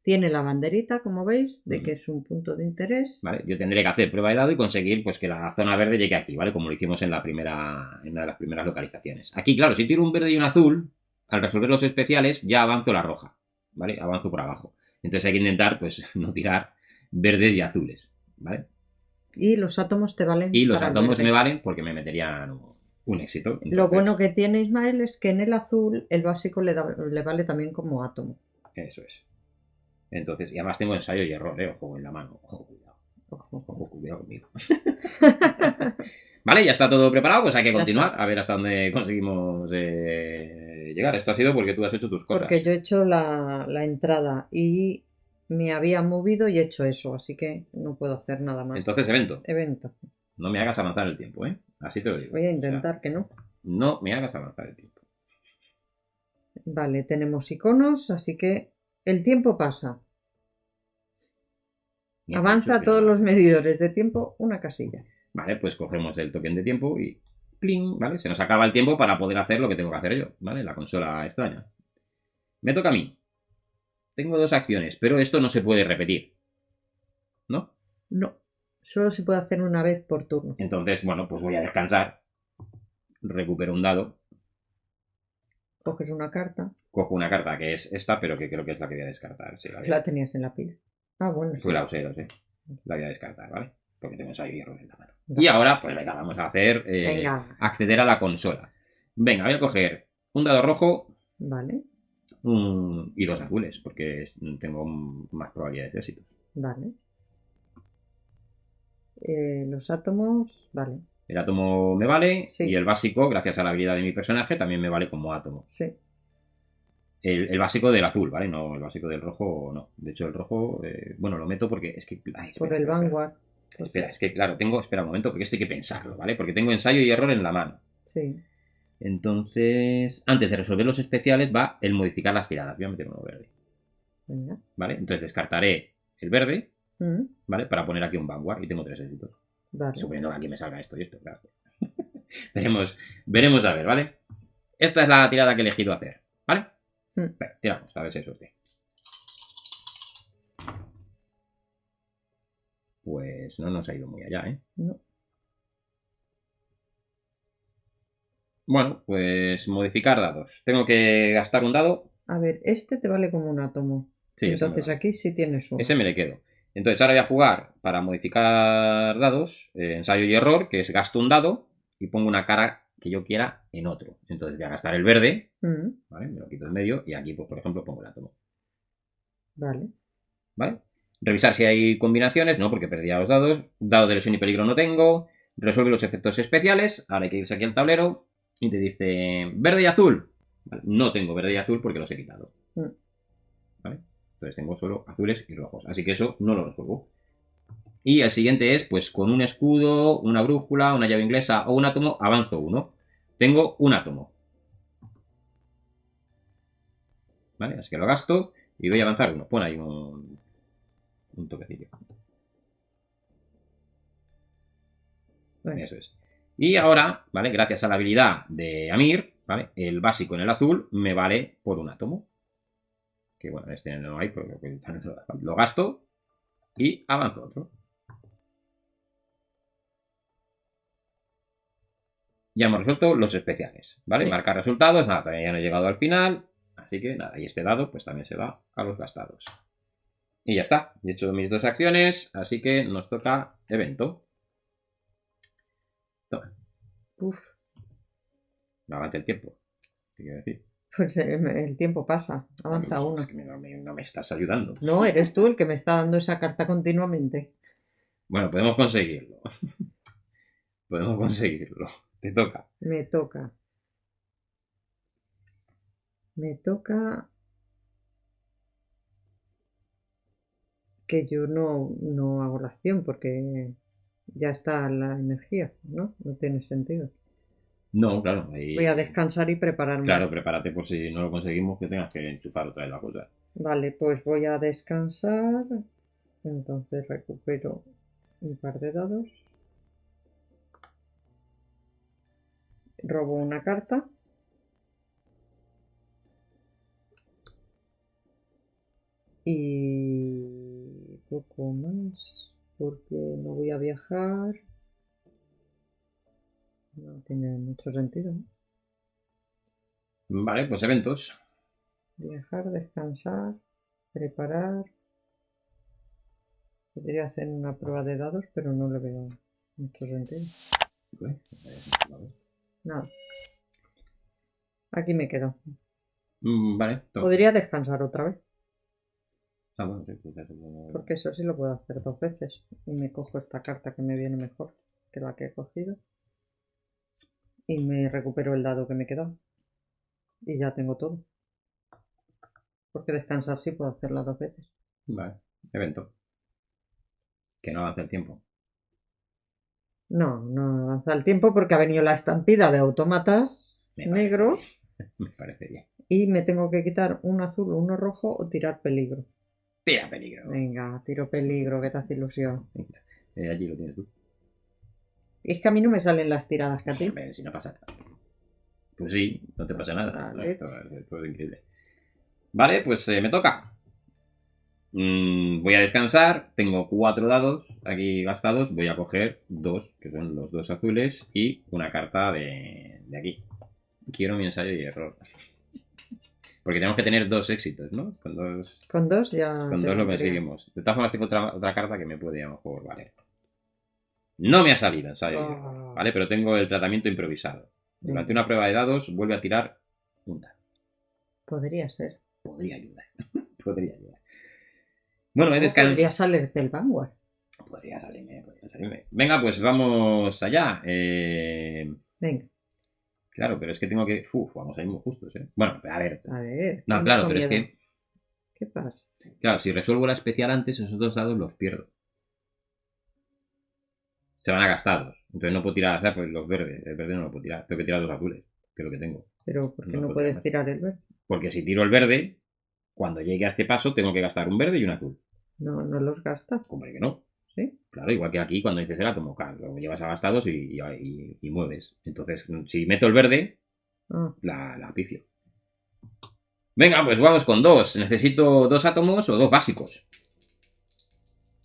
Tiene la banderita, como veis, de que es un punto de interés. Vale, yo tendré que hacer prueba de dado y conseguir pues que la zona verde llegue aquí, ¿vale? Como lo hicimos en una de las primeras localizaciones. Aquí, claro, si tiro un verde y un azul, al resolver los especiales ya avanzo la roja, ¿vale? Avanzo por abajo. Entonces hay que intentar, pues, no tirar verdes y azules, ¿vale? Y los átomos te valen. Y los átomos me valen porque me meterían un éxito. Entonces, lo bueno que tiene Ismael es que en el azul el básico le vale también como átomo. Eso es. Entonces, y además tengo ensayo y error, ojo en la mano. Ojo, cuidado. Ojo, cuidado conmigo. Vale, ya está todo preparado, pues hay que continuar a ver hasta dónde conseguimos llegar. Esto ha sido porque tú has hecho tus cosas. Porque yo he hecho la entrada y me había movido y he hecho eso, así que no puedo hacer nada más. Entonces, evento. Evento. No me hagas avanzar el tiempo, ¿eh? Así te lo digo. Voy a intentar que no. No me hagas avanzar el tiempo. Vale, tenemos iconos, así que el tiempo pasa. Avanza todos los medidores de tiempo una casilla. Vale, pues cogemos el token de tiempo y ¡pling! ¿Vale? Se nos acaba el tiempo para poder hacer lo que tengo que hacer yo, ¿vale? La consola extraña. Me toca a mí. Tengo 2 acciones, pero esto no se puede repetir. ¿No? No, solo se puede hacer una vez por turno. Entonces, bueno, pues voy a descansar. Recupero un dado. Coges una carta. Cojo una carta que es esta, pero que creo que es la que voy a descartar. Sí, la tenías en la pila. Ah, bueno. Pues la usé, La voy a descartar, ¿vale? Porque tengo ensayo y error en la mano. Y ahora, pues venga, vamos a hacer acceder a la consola. Venga, voy a coger un dado rojo. Vale. Y 2 azules, porque tengo más probabilidades de éxito. Vale. Los átomos, vale. El átomo me vale, sí. Y el básico, gracias a la habilidad de mi personaje, también me vale como átomo. Sí. El básico del azul, ¿vale? No, el básico del rojo no. De hecho, el rojo, bueno, lo meto porque es que... por el Vanguard. Espera, es que claro, espera un momento, porque esto hay que pensarlo, ¿vale? Porque tengo ensayo y error en la mano. Sí. Entonces, antes de resolver los especiales va el modificar las tiradas. Voy a meter uno verde. Venga. ¿Vale? Entonces descartaré el verde, ¿vale? Para poner aquí un Vanguard y tengo 3 éxitos. Vale. Suponiendo que aquí me salga esto y esto, claro. veremos a ver, ¿vale? Esta es la tirada que he elegido hacer, ¿vale? Bueno, tiramos, a ver si hay suerte. Pues no nos ha ido muy allá, ¿eh? No. Bueno, pues modificar dados. Tengo que gastar un dado. A ver, este te vale como un átomo. Sí, entonces aquí sí tienes uno. Ese me le quedo. Entonces ahora voy a jugar para modificar dados, ensayo y error, que es gasto un dado y pongo una cara que yo quiera en otro. Entonces voy a gastar el verde, ¿vale? Me lo quito en medio y aquí, pues por ejemplo, pongo el átomo. Vale. ¿Vale? Revisar si hay combinaciones, no, porque perdía los dados. Dado de lesión y peligro no tengo. resuelve los efectos especiales. Ahora hay que irse aquí al tablero y te dice verde y azul. Vale, no tengo verde y azul porque los he quitado. ¿Vale? Entonces tengo solo azules y rojos. Así que eso no lo resuelvo. Y el siguiente es, pues con un escudo, una brújula, una llave inglesa o un átomo, avanzo uno. Tengo un átomo. ¿Vale? Así que lo gasto y voy a avanzar uno. Pon ahí un toquecillo. Eso es. Y ahora, ¿vale? Gracias a la habilidad de Amir, ¿vale? El básico en el azul me vale por un átomo. Que bueno, este no hay, porque lo gasto y avanzo otro. Ya hemos resuelto los especiales, ¿vale? Sí. Marcar resultados, nada, todavía no he llegado al final, así que nada, y este dado pues también se va a los gastados. Y ya está, he hecho mis dos acciones, así que nos toca evento. Toma. Uf. No avanza el tiempo, ¿qué quiero decir? Pues el tiempo pasa, avanza uno. Es que no me estás ayudando. No, eres tú el que me está dando esa carta continuamente. Bueno, podemos conseguirlo. Podemos conseguirlo. Te toca. Me toca. Me toca que yo no hago la acción porque ya está la energía, ¿no? No tiene sentido. No, claro. Ahí... Voy a descansar y prepararme. Claro, prepárate por si no lo conseguimos que tengas que enchufar otra vez la cosa. Vale, pues voy a descansar. Entonces recupero un par de dados. Robo una carta. Y poco más, porque no voy a viajar. No tiene mucho sentido, ¿no? Vale, pues eventos. Viajar, descansar, preparar. Podría hacer una prueba de dados, pero no le veo mucho sentido. Nada. Aquí me quedo. Vale. Podría descansar otra vez. Ah, bueno, sí, porque eso sí lo puedo hacer 2 veces. Y me cojo esta carta que me viene mejor que la que he cogido. Y me recupero el dado que me queda. Y ya tengo todo. Porque descansar sí puedo hacerla 2 veces. Vale, evento. Que no avanza el tiempo. No avanza el tiempo porque ha venido la estampida de autómatas negros. Me parece bien. Y me tengo que quitar un azul, uno rojo o tirar peligro. Tira peligro. Venga, tiro peligro, que te hace ilusión. Allí lo tienes tú. Es que a mí no me salen las tiradas que a ti. Si no pasa nada. Pues sí, no te pasa nada. Vale. Esto es increíble. Vale, pues me toca. Voy a descansar. Tengo 4 dados aquí gastados. Voy a coger 2, que son los 2 azules, y una carta de aquí. Quiero mi ensayo y error. Porque tenemos que tener 2 éxitos, ¿no? Con 2 ya. Con 2 lo conseguimos. De todas formas, tengo otra carta que me puede a lo mejor valer. No me ha salido ensayo, ¿vale? Pero tengo el tratamiento improvisado. Durante una prueba de dados, vuelve a tirar un dado. Podría ser. Podría ayudar. Podría ayudar. Bueno, he descansado. Podría salirte el Vanguard. Podría salirme. Venga, pues vamos allá. Venga. Claro, pero es que tengo que... vamos a ir muy justos, ¿eh? Bueno, a ver. A ver. No, claro, pero es que... ¿Qué pasa? Claro, si resuelvo la especial antes, esos 2 dados los pierdo. Se van a gastados. Entonces no puedo tirar, pues los verdes. El verde no lo puedo tirar. Tengo que tirar 2 azules, que es lo que tengo. Pero ¿por qué no puedes tirar el verde? Porque si tiro el verde, cuando llegue a este paso, tengo que gastar un verde y un azul. No los gastas. Como que no. ¿Sí? Claro, igual que aquí cuando dices el átomo, claro, lo llevas a gastados y mueves. Entonces, si meto el verde, la picio. Venga, pues vamos con 2. Necesito 2 átomos o 2 básicos.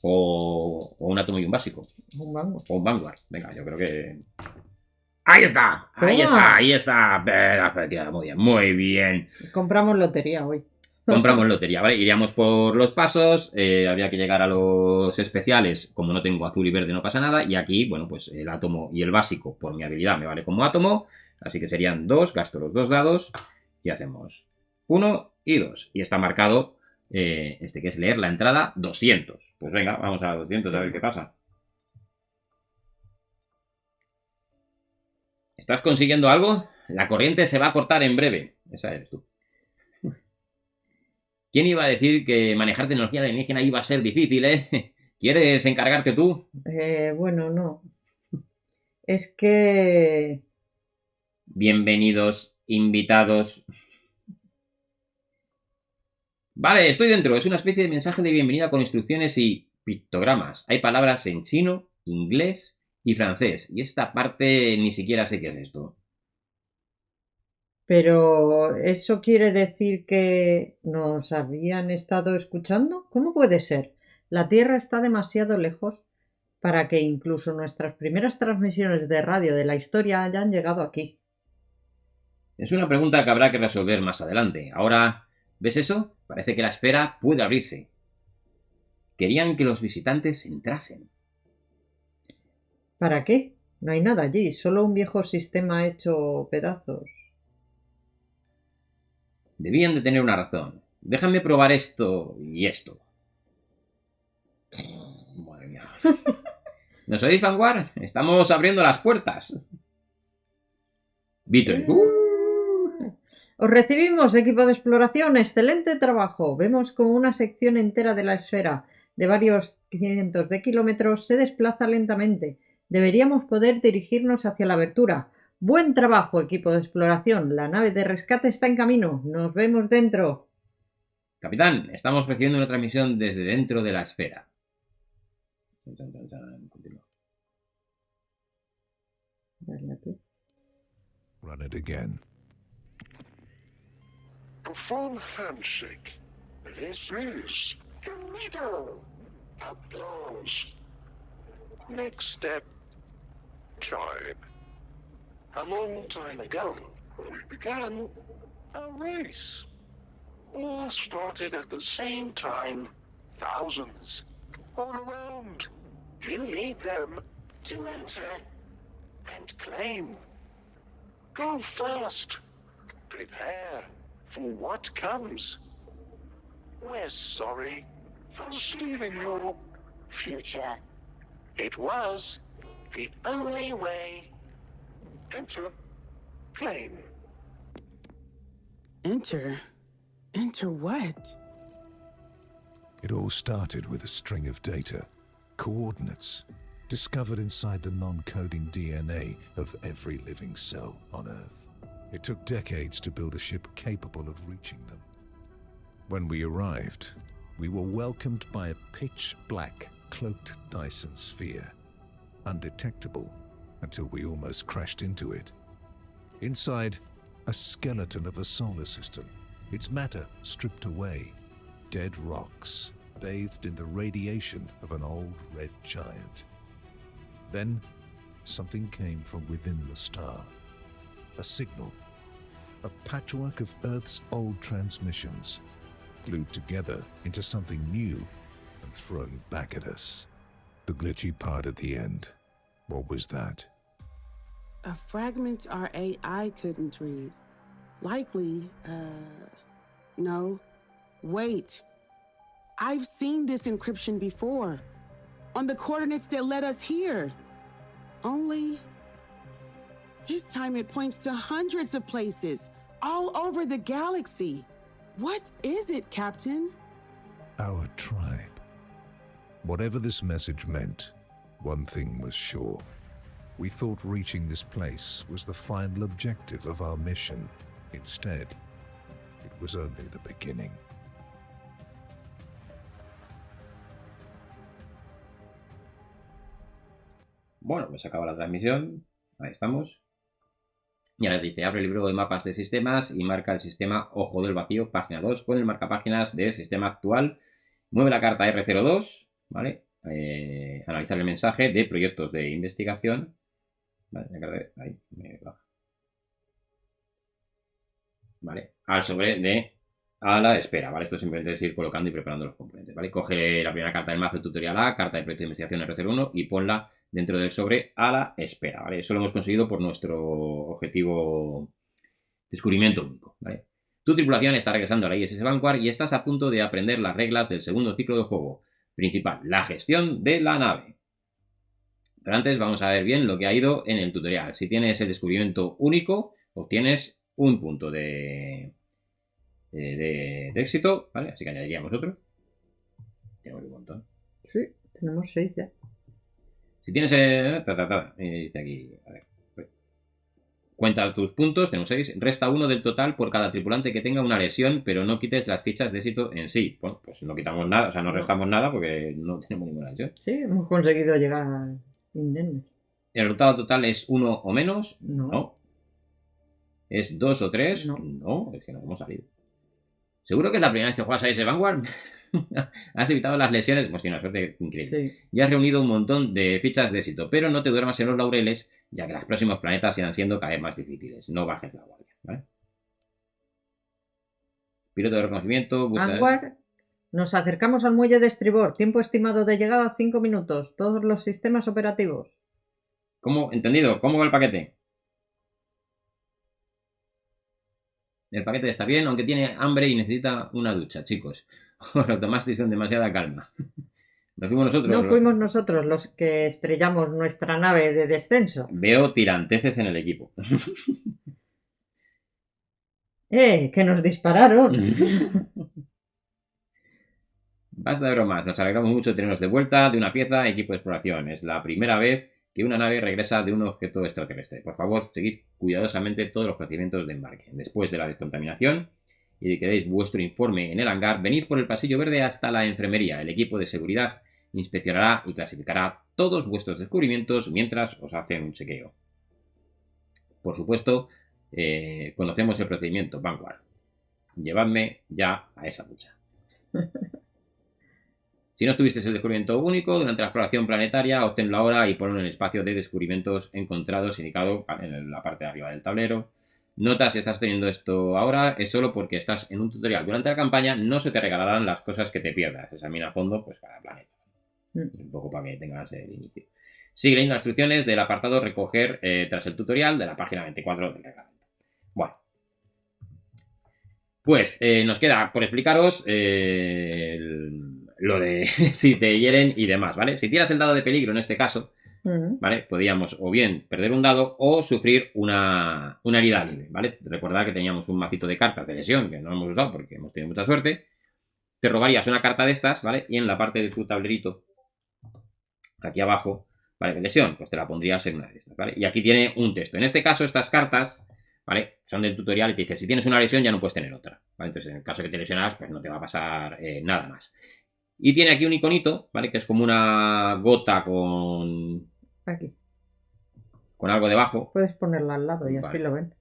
O un átomo y un básico. Un Vanguard. O un Vanguard. Venga, yo creo que... ¡Ahí está! Ahí está. Muy bien, muy bien. Compramos lotería hoy. Compramos lotería, ¿vale? Iríamos por los pasos, habría que llegar a los especiales, como no tengo azul y verde no pasa nada, y aquí, bueno, pues el átomo y el básico, por mi habilidad, me vale como átomo, así que serían 2, gasto los 2 dados, y hacemos 1 y 2, y está marcado, que es leer la entrada 200, pues venga, vamos a la 200 a ver qué pasa. ¿Estás consiguiendo algo? La corriente se va a cortar en breve. Esa eres tú. ¿Quién iba a decir que manejar tecnología alienígena iba a ser difícil, eh? ¿Quieres encargarte tú? Bueno, no. Es que... Bienvenidos, invitados. Vale, estoy dentro. Es una especie de mensaje de bienvenida con instrucciones y pictogramas. Hay palabras en chino, inglés y francés. Y esta parte ni siquiera sé qué es esto. Pero ¿eso quiere decir que nos habían estado escuchando? ¿Cómo puede ser? La Tierra está demasiado lejos para que incluso nuestras primeras transmisiones de radio de la historia hayan llegado aquí. Es una pregunta que habrá que resolver más adelante. Ahora, ¿ves eso? Parece que la esfera puede abrirse. Querían que los visitantes entrasen. ¿Para qué? No hay nada allí, solo un viejo sistema hecho pedazos. Debían de tener una razón. Déjame probar esto y esto. Madre mía. ¿Nos oís, Vanguard? Estamos abriendo las puertas. Víctor. Os recibimos, equipo de exploración. Excelente trabajo. Vemos como una sección entera de la esfera, de varios cientos de kilómetros, se desplaza lentamente. Deberíamos poder dirigirnos hacia la abertura. Buen trabajo, equipo de exploración. La nave de rescate está en camino. Nos vemos dentro. Capitán, estamos recibiendo una transmisión desde dentro de la esfera. Continúa. Run it again. A full handshake. This is the middle. Applause. Next step. Time. A long time ago, we began a race. All started at the same time. Thousands. All around. You need them to enter and claim. Go fast. Prepare for what comes. We're sorry for stealing your future. It was the only way. Enter. Claim. Enter? Enter what? It all started with a string of data, coordinates, discovered inside the non-coding DNA of every living cell on Earth. It took decades to build a ship capable of reaching them. When we arrived, we were welcomed by a pitch-black, cloaked Dyson sphere, undetectable until we almost crashed into it. Inside, a skeleton of a solar system, its matter stripped away, dead rocks bathed in the radiation of an old red giant. Then, something came from within the star. A signal, a patchwork of Earth's old transmissions, glued together into something new and thrown back at us. The glitchy part at the end, what was that? A fragment our AI couldn't read. Likely, no. Wait. I've seen this encryption before. On the coordinates that led us here. Only, this time it points to hundreds of places, all over the galaxy. What is it, Captain? Our tribe. Whatever this message meant, one thing was sure. We thought reaching this place was the final objective of our mission. Instead, it was only the beginning. Bueno, pues acaba la transmisión. Ahí estamos. Y ahora dice, abre el libro de mapas de sistemas y marca el sistema Ojo del Vacío, página 2, con el marcapáginas del sistema actual. Mueve la carta R02, ¿vale? Analizar el mensaje de proyectos de investigación. Vale, ahí me baja. Vale, al sobre de a la espera, ¿vale? Esto simplemente es ir colocando y preparando los componentes, ¿vale? Coge la primera carta del mazo tutorial A, carta de proyecto de investigación R01 y ponla dentro del sobre a la espera, ¿vale? Eso lo hemos conseguido por nuestro objetivo descubrimiento único, ¿vale? Tu tripulación está regresando a la ISS Vanguard y estás a punto de aprender las reglas del segundo ciclo de juego principal, la gestión de la nave. Pero antes vamos a ver bien lo que ha ido en el tutorial. Si tienes el descubrimiento único, obtienes un punto de éxito, ¿vale? Así que añadiríamos otro. Tenemos un montón. Sí, tenemos 6 ya. Si tienes dice aquí, a ver. Cuenta tus puntos, tenemos 6. Resta 1 del total por cada tripulante que tenga una lesión, pero no quites las fichas de éxito en sí. Bueno, pues no quitamos nada, o sea, no restamos nada porque no tenemos ninguna lesión. Sí, hemos conseguido llegar indemnes. ¿El resultado total es 1 o menos? No. ¿Es 2 o 3? No. Es que no hemos salido. ¿Seguro que es la primera vez que juegas a ese Vanguard? Has evitado las lesiones, pues tiene una suerte increíble. Sí. Ya has reunido un montón de fichas de éxito, pero no te duermas en los laureles, ya que los próximos planetas irán siendo cada vez más difíciles. No bajes la guardia, ¿vale? Piloto de reconocimiento, búsqueda... Vanguard, nos acercamos al muelle de estribor. Tiempo estimado de llegada 5 minutos. Todos los sistemas operativos. ¿Cómo? ¿Entendido? ¿Cómo va el paquete? El paquete está bien, aunque tiene hambre y necesita una ducha, chicos. Os lo tomasteis con demasiada calma. ¿No fuimos nosotros? No fuimos nosotros los que estrellamos nuestra nave de descenso. Veo tiranteces en el equipo. ¡Que nos dispararon! Basta de bromas, nos alegramos mucho de tenernos de vuelta de una pieza equipo de exploración. Es la primera vez que una nave regresa de un objeto extraterrestre. Por favor, seguid cuidadosamente todos los procedimientos de embarque. Después de la descontaminación y de que deis vuestro informe en el hangar, venid por el pasillo verde hasta la enfermería. El equipo de seguridad inspeccionará y clasificará todos vuestros descubrimientos mientras os hacen un chequeo. Por supuesto, conocemos el procedimiento Vanguard. Llevadme ya a esa ducha. Si no tuvisteis el descubrimiento único durante la exploración planetaria, obténlo ahora y ponlo en el espacio de descubrimientos encontrados indicado en la parte de arriba del tablero. Nota, si estás teniendo esto ahora, es solo porque estás en un tutorial. Durante la campaña no se te regalarán las cosas que te pierdas. Examina a fondo pues cada planeta. Un poco para que tengas el inicio. Sigue leyendo las instrucciones del apartado recoger tras el tutorial de la página 24 del reglamento. Bueno. Pues nos queda por explicaros lo de si te hieren y demás, ¿vale? Si tiras el dado de peligro en este caso, ¿vale? Podíamos o bien perder un dado o sufrir una herida libre, ¿vale? Recordad que teníamos un macito de cartas de lesión que no hemos usado porque hemos tenido mucha suerte. Te robarías una carta de estas, ¿vale? Y en la parte de tu tablerito, aquí abajo, ¿vale? De lesión, pues te la pondrías en una de estas, ¿vale? Y aquí tiene un texto. En este caso, estas cartas, ¿vale? Son del tutorial y te dice, si tienes una lesión ya no puedes tener otra, ¿vale? Entonces, en el caso que te lesionas, pues no te va a pasar nada más. Y tiene aquí un iconito, ¿vale? Que es como una gota con... Aquí. Con algo debajo. Puedes ponerla al lado y así Vale. lo ven.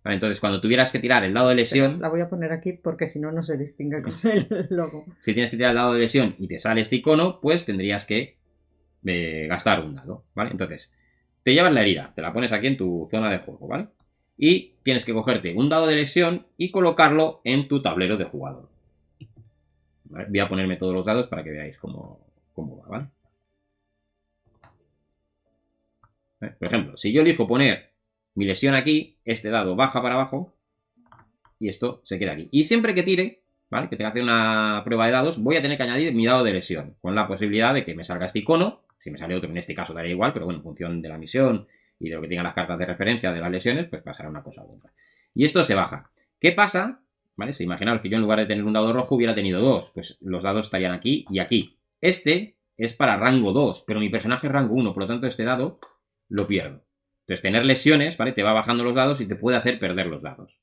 Vale, entonces, cuando tuvieras que tirar el dado de lesión... La voy a poner aquí porque si no, no se distingue con el logo. Si tienes que tirar el dado de lesión y te sale este icono, pues tendrías que gastar un dado, ¿vale? Entonces, te llevas la herida, te la pones aquí en tu zona de juego, ¿vale? Y tienes que cogerte un dado de lesión y colocarlo en tu tablero de jugador. ¿Vale? Voy a ponerme todos los dados para que veáis cómo va, ¿vale? Por ejemplo, si yo elijo poner mi lesión aquí, este dado baja para abajo y esto se queda aquí. Y siempre que tire, ¿vale? Que tenga que hacer una prueba de dados, voy a tener que añadir mi dado de lesión, con la posibilidad de que me salga este icono. Si me sale otro, en este caso daría igual, pero bueno, en función de la misión y de lo que tengan las cartas de referencia de las lesiones, pues pasará una cosa u otra. Y esto se baja. ¿Qué pasa? ¿Vale? Si imaginaos que yo en lugar de tener un dado rojo hubiera tenido dos, pues los dados estarían aquí y aquí. Este es para rango 2, pero mi personaje es rango 1, por lo tanto este dado lo pierdo. Entonces tener lesiones, ¿vale? Te va bajando los dados y te puede hacer perder los dados.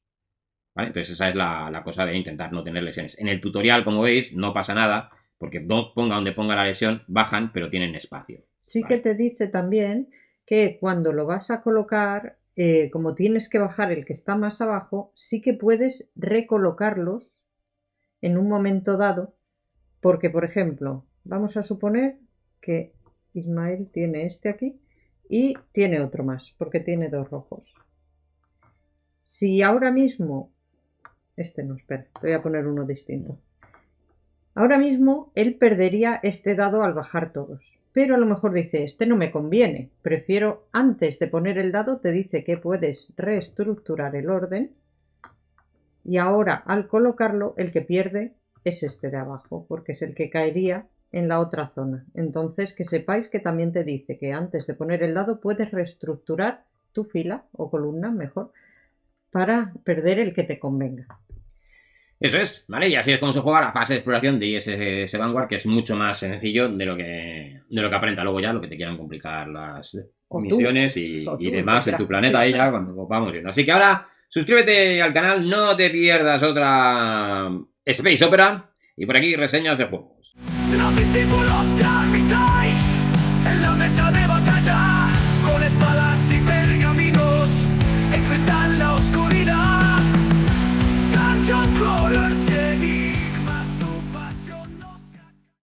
¿Vale? Entonces esa es la cosa de intentar no tener lesiones. En el tutorial, como veis, no pasa nada, porque ponga donde ponga la lesión, bajan, pero tienen espacio. Sí, ¿vale? Que te dice también que cuando lo vas a colocar, como tienes que bajar el que está más abajo, sí que puedes recolocarlos en un momento dado, porque, por ejemplo, vamos a suponer que Ismael tiene este aquí y tiene otro más, porque tiene dos rojos. Si ahora mismo... Este no, espera, te voy a poner uno distinto. Ahora mismo él perdería este dado al bajar todos. Pero a lo mejor dice, este no me conviene. Prefiero, antes de poner el dado, te dice que puedes reestructurar el orden. Y ahora, al colocarlo, el que pierde es este de abajo, porque es el que caería en la otra zona. Entonces, que sepáis que también te dice que antes de poner el dado puedes reestructurar tu fila o columna, mejor, para perder el que te convenga. Eso es, ¿vale? Y así es como se juega la fase de exploración de ISS Vanguard, que es mucho más sencillo de lo que aparenta. Luego ya lo que te quieran complicar las misiones y demás en tu planeta ahí ya cuando vamos viendo. Así que ahora suscríbete al canal, no te pierdas otra Space Opera y por aquí reseñas de juegos. Los discípulos